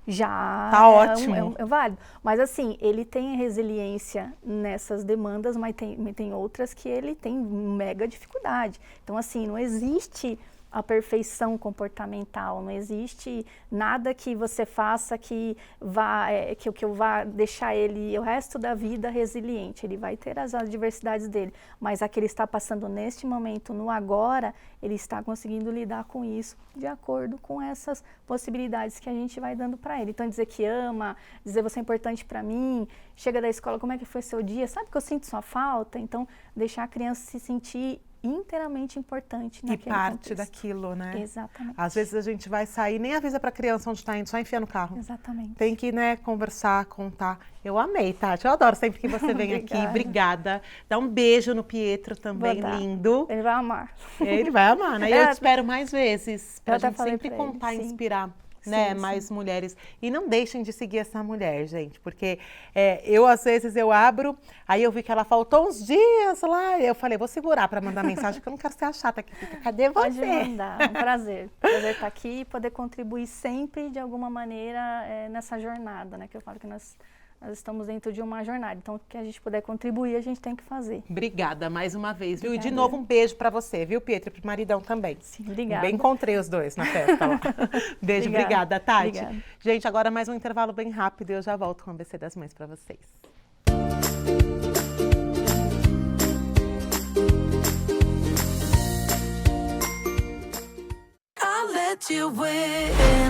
já tá ótimo. É válido. Mas assim, ele tem resiliência nessas demandas, mas tem outras que ele tem mega dificuldade. Então assim, não existe a perfeição comportamental, não existe nada que você faça que eu vá deixar ele o resto da vida resiliente. Ele vai ter as adversidades dele, mas a que ele está passando neste momento, no agora, ele está conseguindo lidar com isso de acordo com essas possibilidades que a gente vai dando para ele. Então dizer que ama, dizer você é importante para mim, chega da escola, como é que foi seu dia? Sabe que eu sinto sua falta? Então deixar a criança se sentir inteiramente importante naquele parte contexto. Daquilo, né? Exatamente. Às vezes a gente vai sair, nem avisa pra criança onde tá indo, só enfia no carro. Exatamente. Tem que, né, conversar, contar. Eu amei, Tati. Eu adoro sempre que você vem aqui. Obrigada. Dá um beijo no Pietro também, lindo. Ele vai amar. Ele vai amar, né? E eu te espero mais vezes. Pra gente sempre pra contar e ele, inspirar. Sim, Né, mais mulheres. E não deixem de seguir essa mulher, gente, porque eu, às vezes, eu abro, aí eu vi que ela faltou uns dias lá, e eu falei, vou segurar para mandar mensagem, porque eu não quero ser a chata que fica, cadê você? Pode mandar, um prazer. Prazer estar aqui e poder contribuir sempre, de alguma maneira, nessa jornada, né, que eu falo que nós estamos dentro de uma jornada, então o que a gente puder contribuir, a gente tem que fazer. Obrigada mais uma vez, viu? Obrigada. E de novo um beijo pra você, viu, Pietro? E pro maridão também. Sim, obrigada. Bem encontrei os dois na festa lá. Beijo, obrigada, Tati. Obrigada. Gente, agora mais um intervalo bem rápido e eu já volto com o ABC das Mães pra vocês. I'll let you win.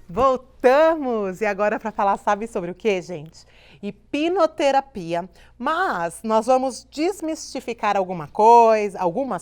Voltamos! E agora para falar, sabe sobre o que, gente? Hipnoterapia. Mas nós vamos desmistificar algumas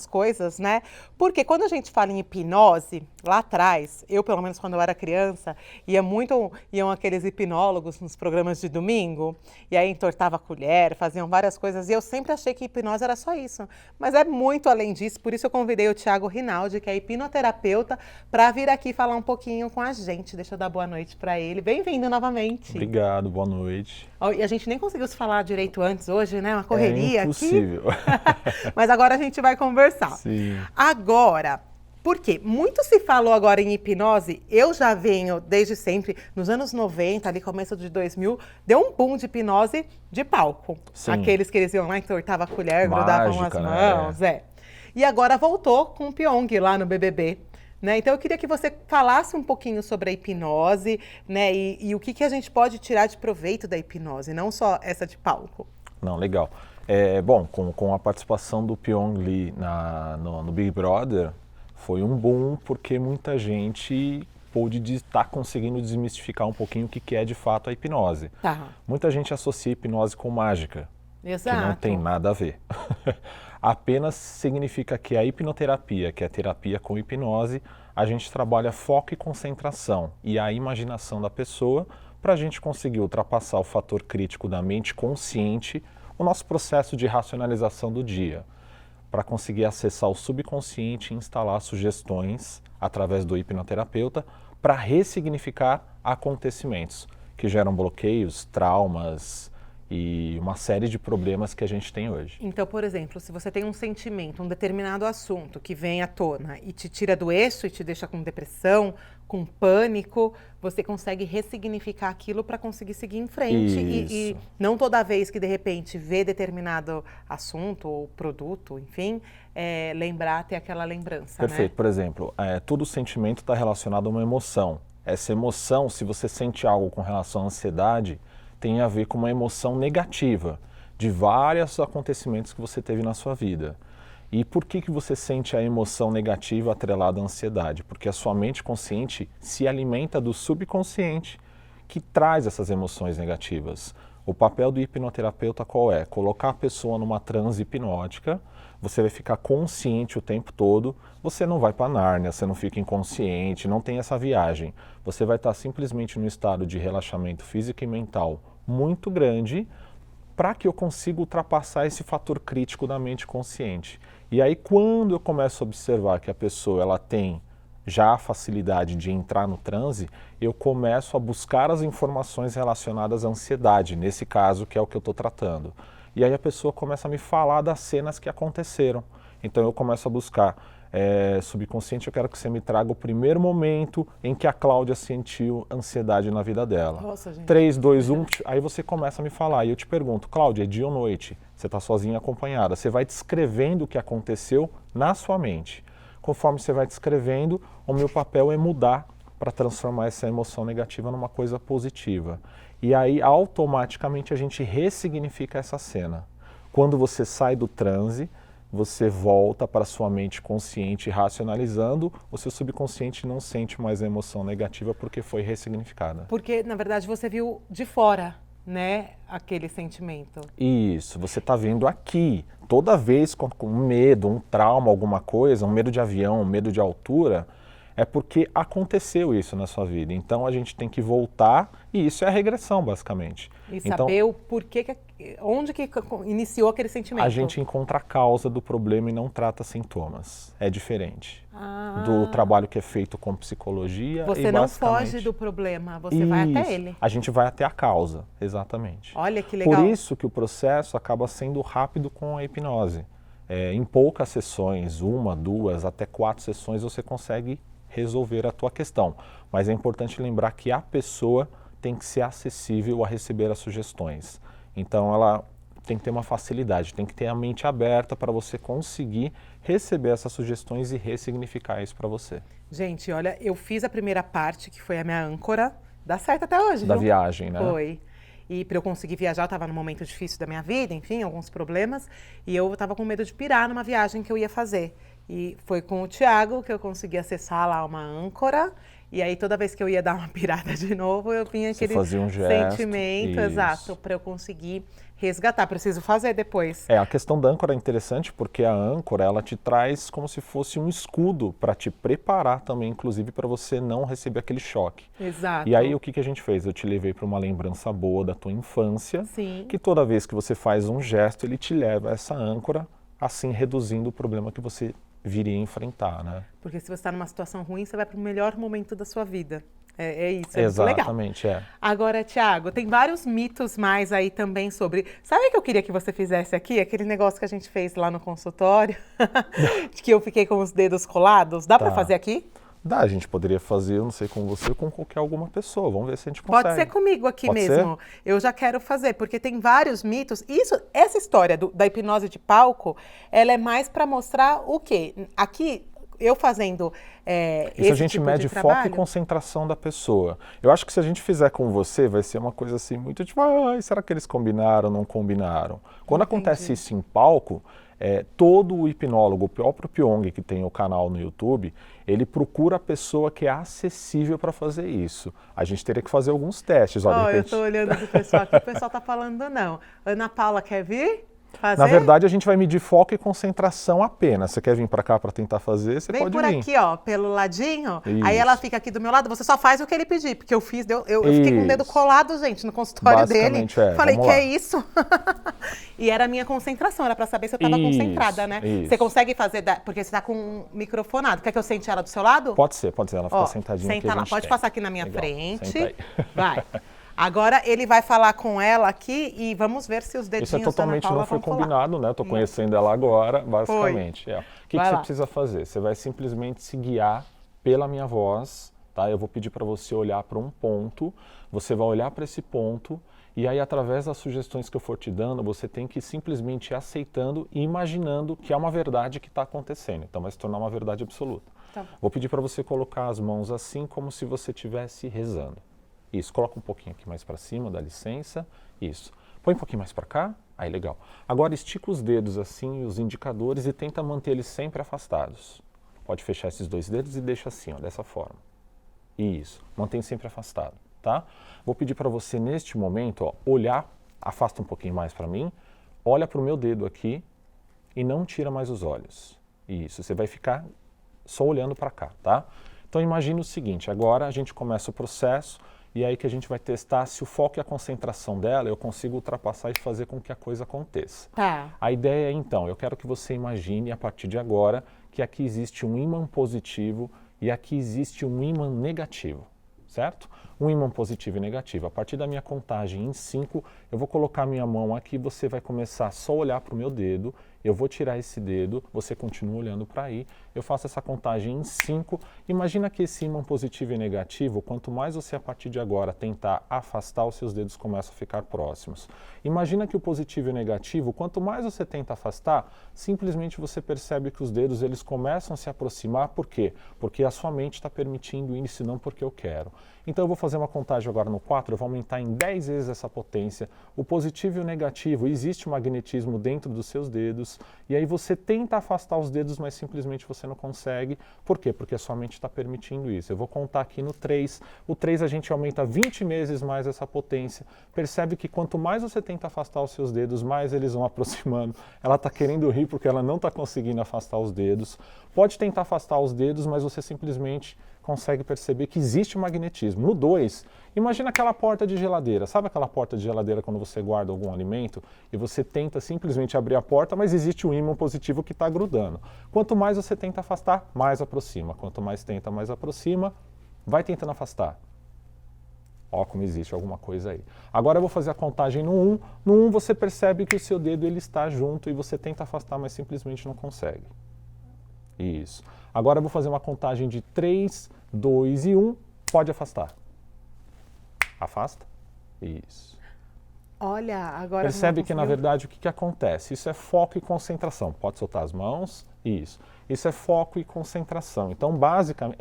coisas, né? Porque quando a gente fala em hipnose, lá atrás, eu pelo menos quando eu era criança, iam aqueles hipnólogos nos programas de domingo, e aí entortava a colher, faziam várias coisas, e eu sempre achei que hipnose era só isso. Mas é muito além disso, por isso eu convidei o Thiago Rinaldi, que é hipnoterapeuta, para vir aqui falar um pouquinho com a gente. Deixa eu dar boa noite para ele. Bem-vindo novamente. Obrigado, boa noite. E a gente nem conseguiu se falar direito antes hoje, né? Uma correria impossível. aqui. Mas agora a gente vai conversar. Sim. Agora, Por quê? Muito se falou agora em hipnose, eu já venho desde sempre, nos anos 90, ali começo de 2000, deu um boom de hipnose de palco. Sim. Aqueles que eles iam lá, entortavam a colher, grudavam as Mágica, né? mãos, E agora voltou com o Pyong lá no BBB. Né? Então eu queria que você falasse um pouquinho sobre a hipnose, né? E o que a gente pode tirar de proveito da hipnose, não só essa de palco. Não, legal. Bom, com a participação do Pyong Lee no Big Brother, foi um boom porque muita gente pôde estar conseguindo desmistificar um pouquinho o que é de fato a hipnose. Tá. Muita gente associa hipnose com mágica, Exato. que não tem nada a ver. Apenas significa que a hipnoterapia, que é terapia com hipnose, a gente trabalha foco e concentração e a imaginação da pessoa para a gente conseguir ultrapassar o fator crítico da mente consciente, o nosso processo de racionalização do dia, para conseguir acessar o subconsciente e instalar sugestões através do hipnoterapeuta para ressignificar acontecimentos que geram bloqueios, traumas e uma série de problemas que a gente tem hoje. Então, por exemplo, se você tem um sentimento, um determinado assunto que vem à tona e te tira do eixo e te deixa com depressão, com pânico, você consegue ressignificar aquilo para conseguir seguir em frente. E não toda vez que, de repente, vê determinado assunto ou produto, enfim, lembrar, ter aquela lembrança, Perfeito. Né? Por exemplo, todo sentimento está relacionado a uma emoção. Essa emoção, se você sente algo com relação à ansiedade, tem a ver com uma emoção negativa de vários acontecimentos que você teve na sua vida. E por que você sente a emoção negativa atrelada à ansiedade? Porque a sua mente consciente se alimenta do subconsciente que traz essas emoções negativas. O papel do hipnoterapeuta qual é? Colocar a pessoa numa transe hipnótica, você vai ficar consciente o tempo todo, você não vai para Nárnia, você não fica inconsciente, não tem essa viagem. Você vai estar simplesmente num estado de relaxamento físico e mental muito grande para que eu consiga ultrapassar esse fator crítico da mente consciente. E aí quando eu começo a observar que a pessoa ela tem já a facilidade de entrar no transe, eu começo a buscar as informações relacionadas à ansiedade, nesse caso que é o que eu estou tratando. E aí a pessoa começa a me falar das cenas que aconteceram. Então eu começo a buscar, subconsciente, eu quero que você me traga o primeiro momento em que a Cláudia sentiu ansiedade na vida dela. Nossa, gente. 3, 2, 1, aí você começa a me falar. E eu te pergunto, Cláudia, é dia ou noite? Você está sozinha acompanhada. Você vai descrevendo o que aconteceu na sua mente. Conforme você vai descrevendo, o meu papel é mudar para transformar essa emoção negativa numa coisa positiva. E aí, automaticamente, a gente ressignifica essa cena. Quando você sai do transe, você volta para a sua mente consciente racionalizando, o seu subconsciente não sente mais a emoção negativa porque foi ressignificada. Porque, na verdade, você viu de fora, né, aquele sentimento. Isso, você está vendo aqui. Toda vez com um medo, um trauma, alguma coisa, um medo de avião, um medo de altura, é porque aconteceu isso na sua vida. Então a gente tem que voltar e isso é a regressão, basicamente. E então, saber o porquê, onde que iniciou aquele sentimento. a gente encontra a causa do problema e não trata sintomas. É diferente do trabalho que é feito com psicologia. Você não foge do problema, você vai até ele. A gente vai até a causa, exatamente. Olha que legal. Por isso que o processo acaba sendo rápido com a hipnose. Em poucas sessões, 1, 2, até 4 sessões, você consegue resolver a tua questão. Mas é importante lembrar que a pessoa tem que ser acessível a receber as sugestões. Então ela tem que ter uma facilidade, tem que ter a mente aberta para você conseguir receber essas sugestões e ressignificar isso para você. Gente, olha, eu fiz a primeira parte, que foi a minha âncora. Dá certo até hoje, Da viu? viagem, né? Foi. E para eu conseguir viajar, eu estava num momento difícil da minha vida, enfim, alguns problemas. E eu estava com medo de pirar numa viagem que eu ia fazer. E foi com o Thiago que eu consegui acessar lá uma âncora. E aí toda vez que eu ia dar uma pirada de novo, eu vinha aquele sentimento, exato, para eu conseguir resgatar. Preciso fazer depois. A questão da âncora é interessante porque a âncora, ela te traz como se fosse um escudo para te preparar também, inclusive para você não receber aquele choque. Exato. E aí o que a gente fez? Eu te levei para uma lembrança boa da tua infância, Sim. que toda vez que você faz um gesto, ele te leva a essa âncora, assim reduzindo o problema que você viria enfrentar, né? Porque se você está numa situação ruim, você vai para o melhor momento da sua vida. É isso, é muito legal. Exatamente, é. Agora, Thiago, tem vários mitos mais aí também sobre... Sabe o que eu queria que você fizesse aqui? Aquele negócio que a gente fez lá no consultório, de que eu fiquei com os dedos colados. Dá pra Tá. fazer aqui? Dá, a gente poderia fazer, eu não sei com você ou com qualquer alguma pessoa. Vamos ver se a gente consegue. Pode ser comigo aqui Pode mesmo. Eu já quero fazer, porque tem vários mitos. Essa história da hipnose de palco, ela é mais para mostrar o quê? Aqui, eu fazendo Isso esse a gente tipo mede de foco trabalho, e concentração da pessoa. Eu acho que se a gente fizer com você, vai ser uma coisa assim, muito tipo, será que eles combinaram, não combinaram? Quando acontece isso em palco, todo o hipnólogo, o próprio Pyong, que tem o canal no YouTube, ele procura a pessoa que é acessível para fazer isso. A gente teria que fazer alguns testes. Ó, de eu repente... tô olhando pro pessoal aqui, o pessoal tá falando não. Ana Paula quer vir fazer? Na verdade, a gente vai medir foco e concentração apenas. Você quer vir para cá para tentar fazer, você Vem pode por vir. aqui, ó, pelo ladinho. Isso. Aí ela fica aqui do meu lado, você só faz o que ele pedir, porque eu fiz, eu fiquei com o dedo Isso. colado, gente, no consultório dele. Basicamente, Falei, vamos que lá. é isso? E era a minha concentração, era pra saber se eu tava Isso, concentrada, né? isso. Você consegue fazer, porque você tá com um microfonado. Quer que eu sente ela do seu lado? Pode ser, ela fica Ó, sentadinha aqui. senta a lá, gente pode tem. passar aqui na minha Legal, frente. senta aí. Vai. Agora ele vai falar com ela aqui e vamos ver se os dedinhos Isso é totalmente da Ana Paula não foi vão colar. combinado, né? Eu tô conhecendo ela agora, basicamente. O que Vai você lá. precisa fazer? Você vai simplesmente se guiar pela minha voz, tá? Eu vou pedir para você olhar para um ponto, você vai olhar para esse ponto e aí através das sugestões que eu for te dando, você tem que simplesmente ir aceitando e imaginando que é uma verdade que está acontecendo. Então vai se tornar uma verdade absoluta. Tá bom. Vou pedir para você colocar as mãos assim como se você estivesse rezando. Isso, coloca um pouquinho aqui mais para cima, dá licença. Isso. Põe um pouquinho mais para cá. Aí, legal. Agora estica os dedos assim, os indicadores, e tenta manter eles sempre afastados. Pode fechar esses dois dedos e deixa assim, ó, dessa forma. Isso. Mantém sempre afastado, tá? Vou pedir para você, neste momento, ó, olhar, afasta um pouquinho mais para mim, olha para o meu dedo aqui e não tira mais os olhos. Isso. Você vai ficar só olhando para cá, tá? Então, imagine o seguinte, agora a gente começa o processo. E aí que a gente vai testar se o foco e a concentração dela eu consigo ultrapassar e fazer com que a coisa aconteça. Tá. A ideia é, então, eu quero que você imagine, a partir de agora, que aqui existe um ímã positivo e aqui existe um ímã negativo, certo? Um ímã positivo e negativo. A partir da minha contagem em 5, eu vou colocar minha mão aqui, você vai começar só a olhar para o meu dedo, eu vou tirar esse dedo, você continua olhando para aí, eu faço essa contagem em 5. Imagina que esse ímã positivo e negativo, quanto mais você a partir de agora tentar afastar, os seus dedos começam a ficar próximos. Imagina que o positivo e o negativo, quanto mais você tenta afastar, simplesmente você percebe que os dedos eles começam a se aproximar. Por quê? Porque a sua mente está permitindo isso e não porque eu quero. Então eu vou fazer uma contagem agora no 4, eu vou aumentar em 10 vezes essa potência. O positivo e o negativo, existe um magnetismo dentro dos seus dedos, e aí você tenta afastar os dedos, mas simplesmente você não consegue. Por quê? Porque a sua mente está permitindo isso. Eu vou contar aqui no 3. O 3 a gente aumenta 20 vezes mais essa potência. Percebe que quanto mais você tenta afastar os seus dedos, mais eles vão aproximando. Ela está querendo rir porque ela não está conseguindo afastar os dedos. Pode tentar afastar os dedos, mas você simplesmente consegue perceber que existe magnetismo. No 2, imagina aquela porta de geladeira. Sabe aquela porta de geladeira quando você guarda algum alimento e você tenta simplesmente abrir a porta, mas existe um ímã positivo que está grudando. Quanto mais você tenta afastar, mais aproxima. Quanto mais tenta, mais aproxima. Vai tentando afastar. Ó, como existe alguma coisa aí. Agora eu vou fazer a contagem no 1. No 1 você percebe que o seu dedo ele está junto e você tenta afastar, mas simplesmente não consegue. Isso. Agora eu vou fazer uma contagem de 3, 2 e 1. Pode afastar. Afasta. Isso. Olha, agora... Percebe não que, na conseguiu. verdade, o que acontece? Isso é foco e concentração. Pode soltar as mãos. Isso. Isso é foco e concentração. Então, basicamente...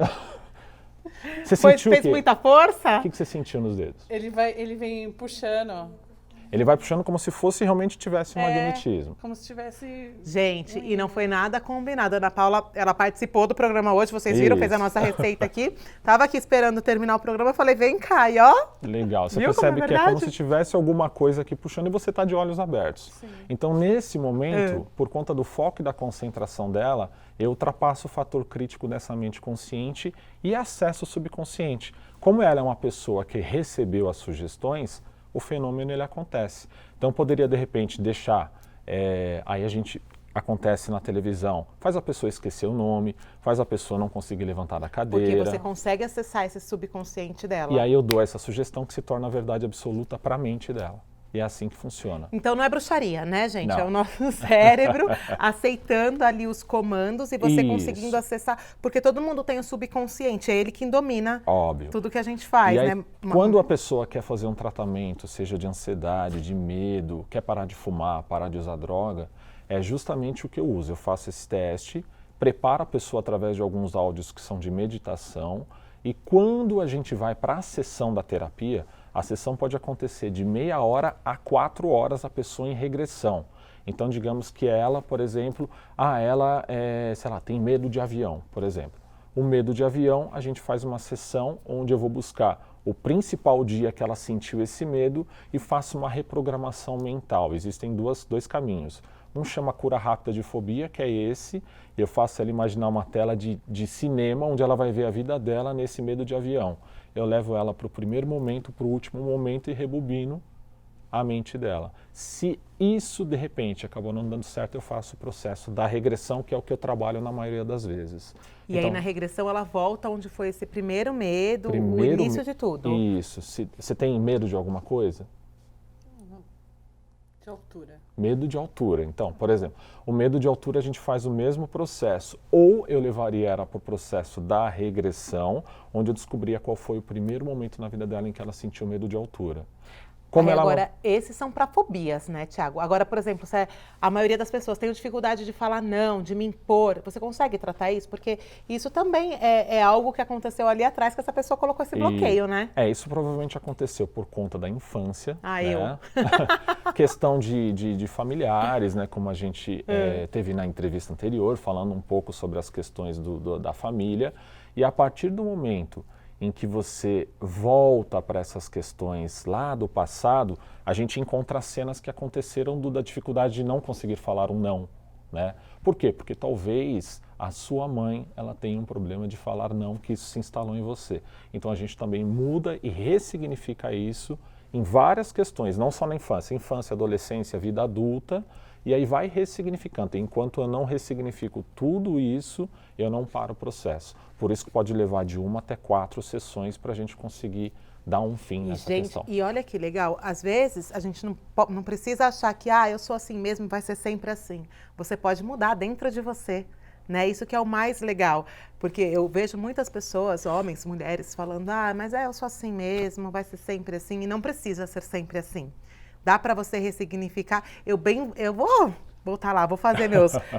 Você sentiu o Fez quê? muita força? O que você sentiu nos dedos? Ele vem puxando. Ele vai puxando como se fosse realmente tivesse um magnetismo. Como se tivesse... Gente, e não foi nada combinado. A Ana Paula, ela participou do programa hoje, vocês viram, fez a Isso. nossa receita aqui. Tava aqui esperando terminar o programa, eu falei, vem cá, e ó. Legal. Você Viu como é percebe que é como verdade? se tivesse alguma coisa aqui puxando e você está de olhos abertos. Sim. Então, nesse momento, por conta do foco e da concentração dela, eu ultrapasso o fator crítico dessa mente consciente e acesso o subconsciente. Como ela é uma pessoa que recebeu as sugestões, o fenômeno ele acontece. Então, poderia, de repente, deixar... aí a gente acontece na televisão, faz a pessoa esquecer o nome, faz a pessoa não conseguir levantar da cadeira. Porque você consegue acessar esse subconsciente dela. E aí eu dou essa sugestão que se torna a verdade absoluta para a mente dela. E é assim que funciona. Então não é bruxaria, né, gente? Não. É o nosso cérebro aceitando ali os comandos e você conseguindo acessar. Porque todo mundo tem o subconsciente, é ele quem domina tudo que a gente faz, e aí, né? Quando a pessoa quer fazer um tratamento, seja de ansiedade, de medo, quer parar de fumar, parar de usar droga, é justamente o que eu uso. Eu faço esse teste, preparo a pessoa através de alguns áudios que são de meditação e quando a gente vai para a sessão da terapia, a sessão pode acontecer de meia hora a 4 horas a pessoa em regressão. Então, digamos que ela, por exemplo, ela sei lá, tem medo de avião, por exemplo. O medo de avião, a gente faz uma sessão onde eu vou buscar o principal dia que ela sentiu esse medo e faço uma reprogramação mental. Existem dois caminhos. Um chama cura rápida de fobia, que é esse. Eu faço ela imaginar uma tela de cinema onde ela vai ver a vida dela nesse medo de avião. Eu levo ela para o primeiro momento, para o último momento e rebobino a mente dela. Se isso, de repente, acabou não dando certo, eu faço o processo da regressão, que é o que eu trabalho na maioria das vezes. E então, aí, na regressão, ela volta onde foi esse primeiro medo, o início de tudo. Isso. Você tem medo de alguma coisa? De altura. Medo de altura. Então, por exemplo, o medo de altura a gente faz o mesmo processo. Ou eu levaria ela para o processo da regressão, onde eu descobria qual foi o primeiro momento na vida dela em que ela sentiu medo de altura. Agora, esses são para fobias, né, Tiago? Agora, por exemplo, a maioria das pessoas tem dificuldade de falar não, de me impor. Você consegue tratar isso? Porque isso também é algo que aconteceu ali atrás, que essa pessoa colocou esse bloqueio, né? Isso provavelmente aconteceu por conta da infância. Eu. Questão de familiares, né? Como a gente teve na entrevista anterior, falando um pouco sobre as questões da família. E a partir do momento em que você volta para essas questões lá do passado, a gente encontra cenas que aconteceram da dificuldade de não conseguir falar um não, né? Por quê? Porque talvez a sua mãe, ela tenha um problema de falar não, que isso se instalou em você. Então a gente também muda e ressignifica isso em várias questões, não só na infância, adolescência, vida adulta, e aí vai ressignificando. Enquanto eu não ressignifico tudo isso, eu não paro o processo. Por isso que pode levar de 1 até 4 sessões para a gente conseguir dar um fim nessa questão. E olha que legal, às vezes a gente não precisa achar que eu sou assim mesmo, vai ser sempre assim. Você pode mudar dentro de você, né? Isso que é o mais legal, porque eu vejo muitas pessoas, homens, mulheres, falando, mas eu sou assim mesmo, vai ser sempre assim, e não precisa ser sempre assim. Dá para você ressignificar. Eu vou voltar lá, vou fazer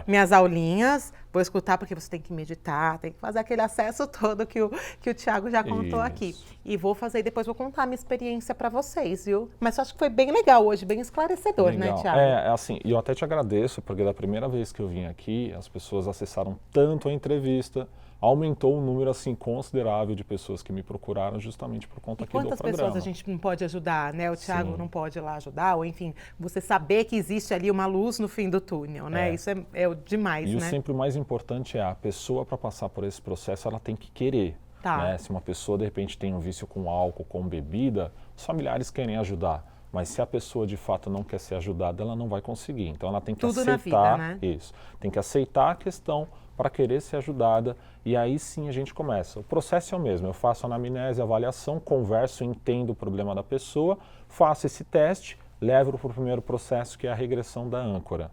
minhas aulinhas, vou escutar, porque você tem que meditar, tem que fazer aquele acesso todo que o Tiago já contou aqui. E vou fazer e depois vou contar a minha experiência para vocês, viu? Mas eu acho que foi bem legal hoje, bem esclarecedor, legal. Né, Tiago? Assim, e eu até te agradeço, porque da primeira vez que eu vim aqui, as pessoas acessaram tanto a entrevista, aumentou um número assim considerável de pessoas que me procuraram justamente por conta aqui do programa. Quantas pessoas a gente não pode ajudar, né? O Tiago não pode ir lá ajudar, ou enfim, você saber que existe ali uma luz no fim do túnel, né? Isso é demais, né? E sempre o mais importante é a pessoa, para passar por esse processo, ela tem que querer. Né? Se uma pessoa de repente tem um vício com álcool, com bebida, os familiares querem ajudar. Mas se a pessoa de fato não quer ser ajudada, ela não vai conseguir. Então ela tem que aceitar na vida, né? Isso. Tem que aceitar a questão para querer ser ajudada e aí sim a gente começa. O processo é o mesmo, eu faço anamnese, avaliação, converso, entendo o problema da pessoa, faço esse teste, levo para o primeiro processo que é a regressão da âncora.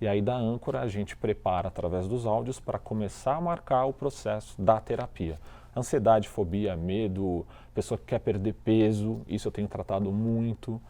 E aí da âncora a gente prepara através dos áudios para começar a marcar o processo da terapia. Ansiedade, fobia, medo, pessoa que quer perder peso, isso eu tenho tratado muito.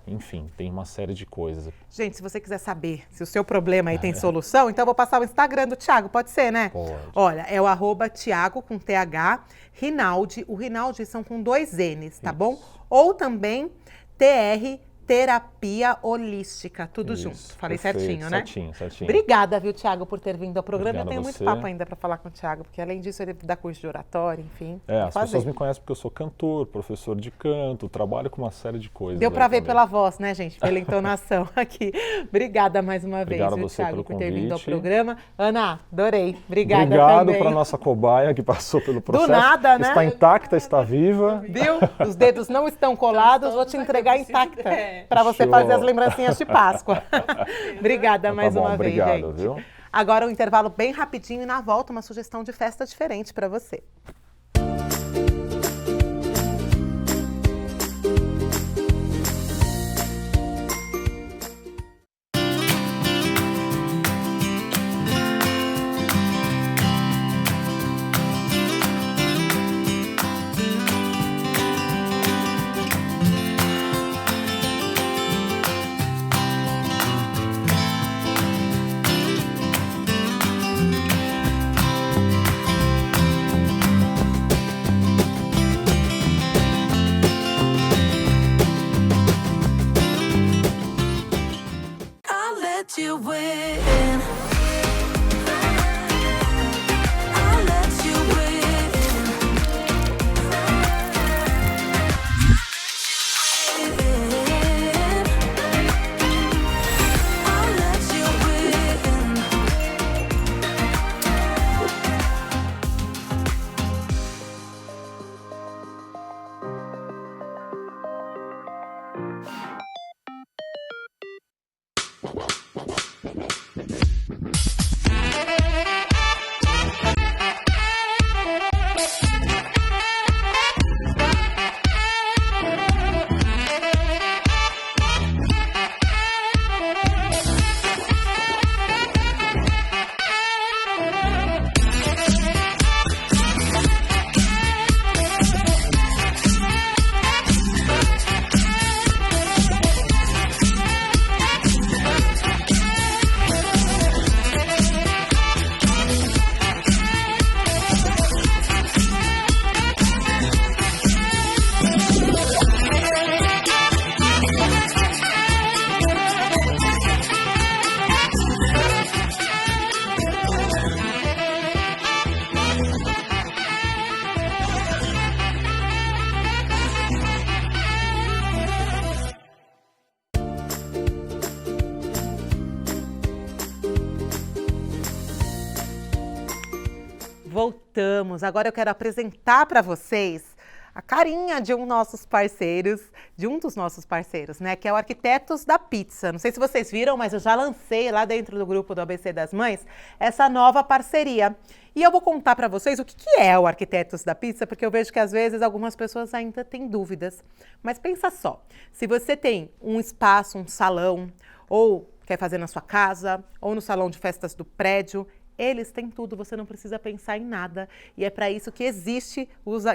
Enfim, tem uma série de coisas. Gente, se você quiser saber se o seu problema aí tem solução, então eu vou passar o Instagram do Tiago, pode ser, né? Pode. Olha, é o @Tiago com TH, Rinaldi, o Rinaldi são com 2 N's, tá bom? Ou também TR Terapia Holística, tudo junto. Falei certinho, né? Certinho. Obrigada, viu, Tiago, por ter vindo ao programa. Obrigado eu tenho muito papo ainda para falar com o Tiago, porque além disso ele dá curso de oratória, enfim. As pessoas me conhecem porque eu sou cantor, professor de canto, trabalho com uma série de coisas. Deu para ver pela voz, né, gente? Pela entonação aqui. Obrigada mais uma vez, viu, Tiago, por ter convite. vindo ao programa. Ana, adorei. Obrigada Obrigado para nossa cobaia que passou pelo processo. Do nada, né? Está intacta, está viva. Viu? Os dedos não estão colados, vou te entregar intacta. para você Show. fazer as lembrancinhas de Páscoa. Obrigada mais uma vez, obrigado, gente. viu? Agora um intervalo bem rapidinho e na volta uma sugestão de festa diferente para você. I'll let you win. I'll let you win. I'll let you win. Voltamos. Agora eu quero apresentar para vocês a carinha de um dos nossos parceiros, né? Que é o Arquitetos da Pizza. Não sei se vocês viram, mas eu já lancei lá dentro do grupo do ABC das Mães essa nova parceria. E eu vou contar para vocês o que é o Arquitetos da Pizza, porque eu vejo que às vezes algumas pessoas ainda têm dúvidas. Mas pensa só, se você tem um espaço, um salão, ou quer fazer na sua casa, ou no salão de festas do prédio, eles têm tudo, você não precisa pensar em nada. E é para isso que existem os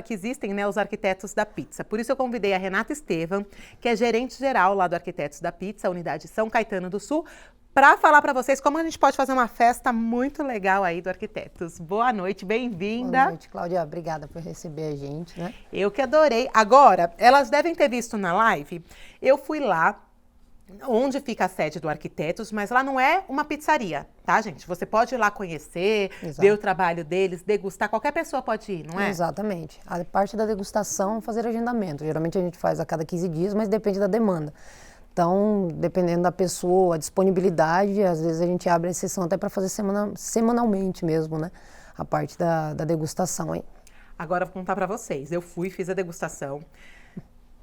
Arquitetos da Pizza. Por isso eu convidei a Renata Estevam, que é gerente geral lá do Arquitetos da Pizza, unidade São Caetano do Sul, para falar para vocês como a gente pode fazer uma festa muito legal aí do Arquitetos. Boa noite, bem-vinda. Boa noite, Cláudia. Obrigada por receber a gente, né? Eu que adorei. Agora, elas devem ter visto na live, eu fui lá, onde fica a sede do Arquitetos, mas lá não é uma pizzaria, tá, gente? Você pode ir lá conhecer, Exato. ver o trabalho deles, degustar, qualquer pessoa pode ir, não é? Exatamente. A parte da degustação, fazer agendamento. Geralmente a gente faz a cada 15 dias, mas depende da demanda. Então, dependendo da pessoa, a disponibilidade, às vezes a gente abre a sessão até para fazer semanalmente mesmo, né? A parte da degustação, hein? Agora eu vou contar pra vocês. Eu fui, fiz a degustação.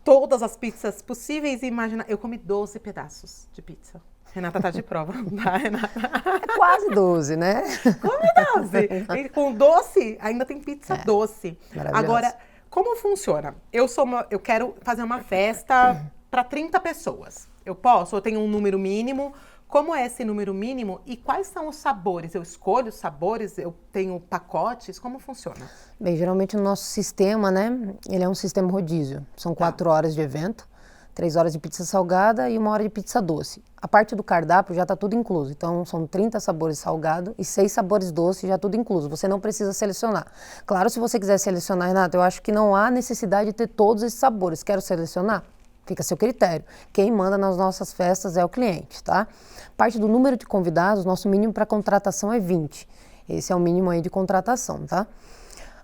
Todas as pizzas possíveis e imagináveis. Eu comi 12 pedaços de pizza. Renata tá de prova, tá, Renata? É quase 12, né? Come 12. E com doce, ainda tem pizza doce. Maravilhoso. Agora, como funciona? Eu quero fazer uma festa para 30 pessoas. Eu posso? Eu tenho um número mínimo. Como é esse número mínimo e quais são os sabores? Eu escolho os sabores, eu tenho pacotes, como funciona? Bem, geralmente o nosso sistema, né? Ele é um sistema rodízio. São 4 horas de evento, 3 horas de pizza salgada e 1 hora de pizza doce. A parte do cardápio já está tudo incluso. Então, são 30 sabores salgado e 6 sabores doce, já tudo incluso. Você não precisa selecionar. Claro, se você quiser selecionar, Renata, eu acho que não há necessidade de ter todos esses sabores. Quero selecionar? Fica a seu critério. Quem manda nas nossas festas é o cliente, tá? Parte do número de convidados, nosso mínimo para contratação é 20. Esse é o mínimo aí de contratação, tá?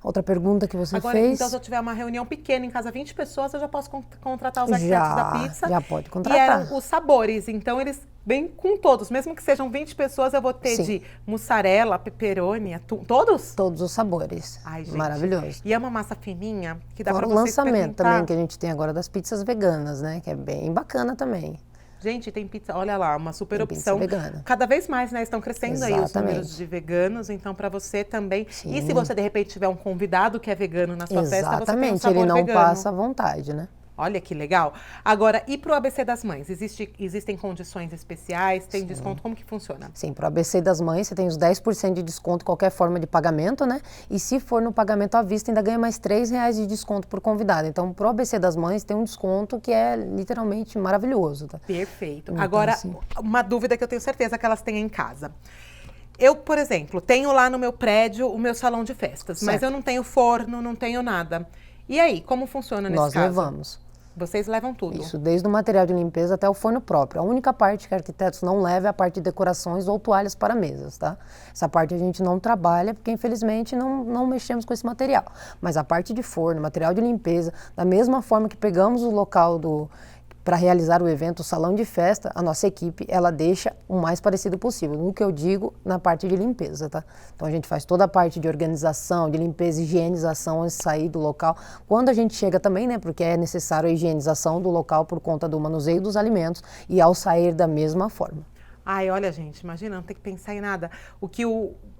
Outra pergunta que você Agora, fez. então, se eu tiver uma reunião pequena em casa, 20 pessoas, eu já posso contratar os arquitetos da pizza. Já pode E contratar. eram os sabores, então eles vêm com todos. Mesmo que sejam 20 pessoas, eu vou ter Sim. de mussarela, pepperoni, atum, todos? Todos os sabores. Ai, gente. Maravilhoso. E é uma massa fininha, que dá Fora pra o você lançamento experimentar. também que a gente tem agora das pizzas veganas, né? Que é bem bacana também. Gente, tem pizza, olha lá, uma super Tem pizza opção. vegana. Cada vez mais, né? Estão crescendo aí os Exatamente. números de veganos, então para você também. Sim. E se você de repente tiver um convidado que é vegano na sua festa, você tem um Exatamente, sabor ele não vegano. passa à vontade, né? Olha que legal. Agora, e pro ABC das Mães? Existem condições especiais? Tem desconto? Como que funciona? Sim, para o ABC das Mães, você tem os 10% de desconto em qualquer forma de pagamento, né? E se for no pagamento à vista, ainda ganha mais R$3 de desconto por convidado. Então, para o ABC das Mães, tem um desconto que é literalmente maravilhoso, tá? Perfeito. Então, Agora, assim, uma dúvida que eu tenho certeza que elas têm em casa. Eu, por exemplo, tenho lá no meu prédio o meu salão de festas, mas Certo. eu não tenho forno, não tenho nada. E aí, como funciona nesse nós caso? levamos. Vocês levam tudo? Isso, desde o material de limpeza até o forno próprio. A única parte que arquitetos não levam é a parte de decorações ou toalhas para mesas, tá? Essa parte a gente não trabalha porque, infelizmente, não mexemos com esse material. Mas a parte de forno, material de limpeza, da mesma forma que pegamos o local para realizar o evento, o salão de festa, a nossa equipe, ela deixa o mais parecido possível, no que eu digo, na parte de limpeza, tá? Então a gente faz toda a parte de organização, de limpeza, higienização antes de sair do local. Quando a gente chega também, né, porque é necessário a higienização do local por conta do manuseio dos alimentos e ao sair da mesma forma. Ai, olha, gente, imagina, não tem que pensar em nada. O que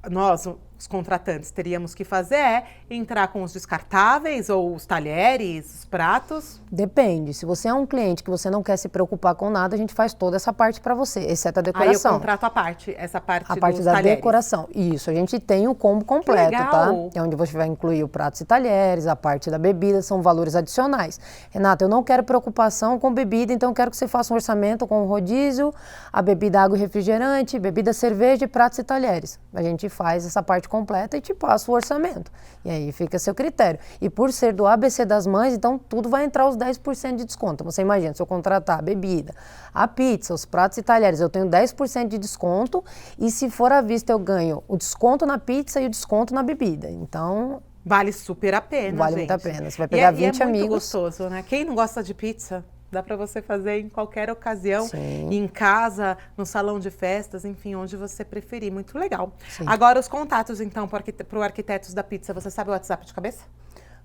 nós, os contratantes, teríamos que fazer é entrar com os descartáveis ou os talheres, os pratos. Depende. Se você é um cliente que você não quer se preocupar com nada, a gente faz toda essa parte para você, exceto a Aí eu decoração. contrato a parte, essa parte A parte dos da talheres. decoração. Isso, a gente tem o combo completo, legal. tá? É onde você vai incluir o pratos e talheres, a parte da bebida, são valores adicionais. Renata, eu não quero preocupação com bebida, então eu quero que você faça um orçamento com o rodízio, a bebida água e refrigerante, bebida cerveja, pratos e talheres. A gente faz essa parte completa e te passa o orçamento. E aí fica a seu critério. E por ser do ABC das Mães, então tudo vai entrar os 10% de desconto. Você imagina, se eu contratar a bebida, a pizza, os pratos e talheres, eu tenho 10% de desconto e se for à vista eu ganho o desconto na pizza e o desconto na bebida. Então, Vale super a pena, vale gente. muito a pena. Você vai pegar 20 e é muito amigos. gostoso, né? Quem não gosta de pizza? Dá para você fazer em qualquer ocasião, Sim. em casa, no salão de festas, enfim, onde você preferir. Muito legal. Sim. Agora, os contatos, então, para o Arquitetos da Pizza. Você sabe o WhatsApp de cabeça?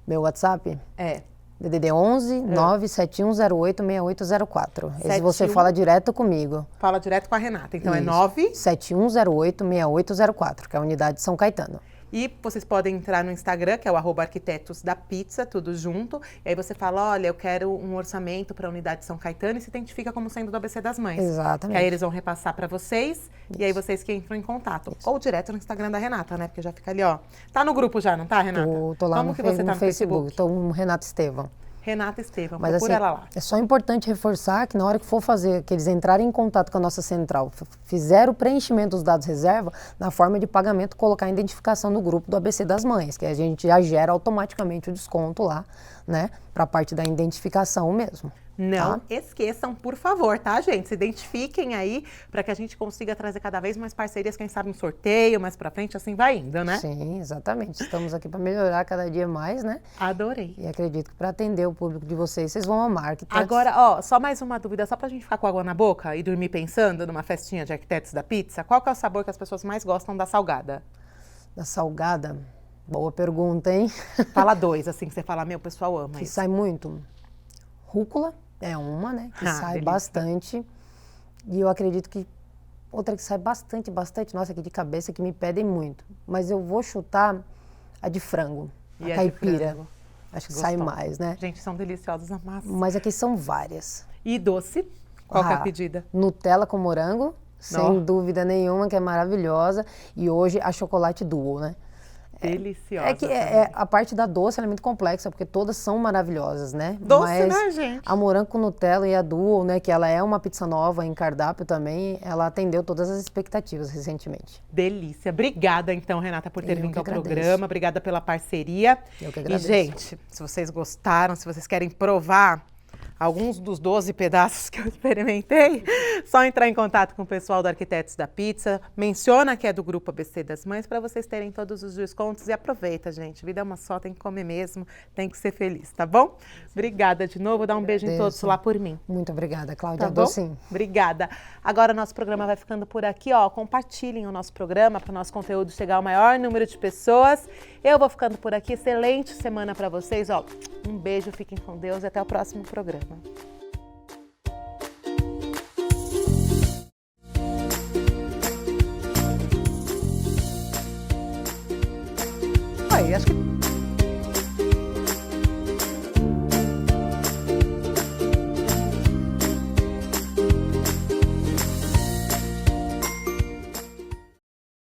Meu WhatsApp? É. DDD 11 97108 6804. Esse você 71. fala direto comigo. Fala direto com a Renata. Então, é Isso. 9. 7108 6804, que é a unidade de São Caetano. E vocês podem entrar no Instagram, que é o @arquitetos da pizza, tudo junto. E aí você fala, olha, eu quero um orçamento para a unidade de São Caetano e se identifica como sendo do ABC das Mães. Exatamente. Que aí eles vão repassar para vocês e aí vocês que entram em contato. Ou direto no Instagram da Renata, né? Porque já fica ali, ó. Tá no grupo já, não tá, Renata? Tô lá Como no, que você tá no Facebook. Tô no Renato Estevão. Renata Estevão, Mas procura assim, ela lá. é só importante reforçar que na hora que for fazer, que eles entrarem em contato com a nossa central, fizeram o preenchimento dos dados reserva, na forma de pagamento, colocar a identificação no grupo do ABC das Mães, que a gente já gera automaticamente o desconto lá, né, para a parte da identificação mesmo. Não Tá? esqueçam, por favor, tá, gente? Se identifiquem aí para que a gente consiga trazer cada vez mais parcerias, quem sabe um sorteio, mais pra frente, assim vai indo, né? Sim, exatamente. Estamos aqui para melhorar cada dia mais, né? Adorei. E acredito que para atender o público de vocês vão amar. Arquitetos. Agora, ó, só mais uma dúvida, só pra gente ficar com água na boca e dormir pensando numa festinha de Arquitetos da Pizza, qual que é o sabor que as pessoas mais gostam da salgada? Da salgada, boa pergunta, hein? Fala dois, assim, que você fala, meu, o pessoal ama Que isso. sai muito. Rúcula é uma, né? Que sai delícia. bastante. E eu acredito que outra que sai bastante, nossa, aqui de cabeça, que me pedem muito. Mas eu vou chutar a de frango, E a a de caipira. frango? Acho que sai Gostosa. mais, né? Gente, são deliciosas a massa. Mas aqui são várias. E doce? Qual que é a Ah, pedida? Nutella com morango, sem Ó. dúvida nenhuma, que é maravilhosa. E hoje a chocolate duo, né? Deliciosa. É que a parte da doce ela é muito complexa, porque todas são maravilhosas, né? Doce, Mas né, gente? a morango com Nutella e a Duo, né, que ela é uma pizza nova em cardápio também, ela atendeu todas as expectativas recentemente. Delícia. Obrigada, então, Renata, por ter Eu vindo que ao agradeço. programa. Obrigada pela parceria. Eu que E, agradeço. gente, se vocês gostaram, se vocês querem provar, alguns dos 12 pedaços que eu experimentei, só entrar em contato com o pessoal do Arquitetos da Pizza, menciona que é do Grupo ABC das Mães para vocês terem todos os descontos e aproveita, gente. Vida é uma só, tem que comer mesmo, tem que ser feliz, tá bom? Obrigada de novo, dá um beijo em todos lá por mim. Muito obrigada, Cláudia. Tá bom? Sim. Obrigada. Agora nosso programa vai ficando por aqui, ó. Compartilhem o nosso programa para o nosso conteúdo chegar ao maior número de pessoas. Eu vou ficando por aqui. Excelente semana para vocês, ó. Um beijo, fiquem com Deus e até o próximo programa.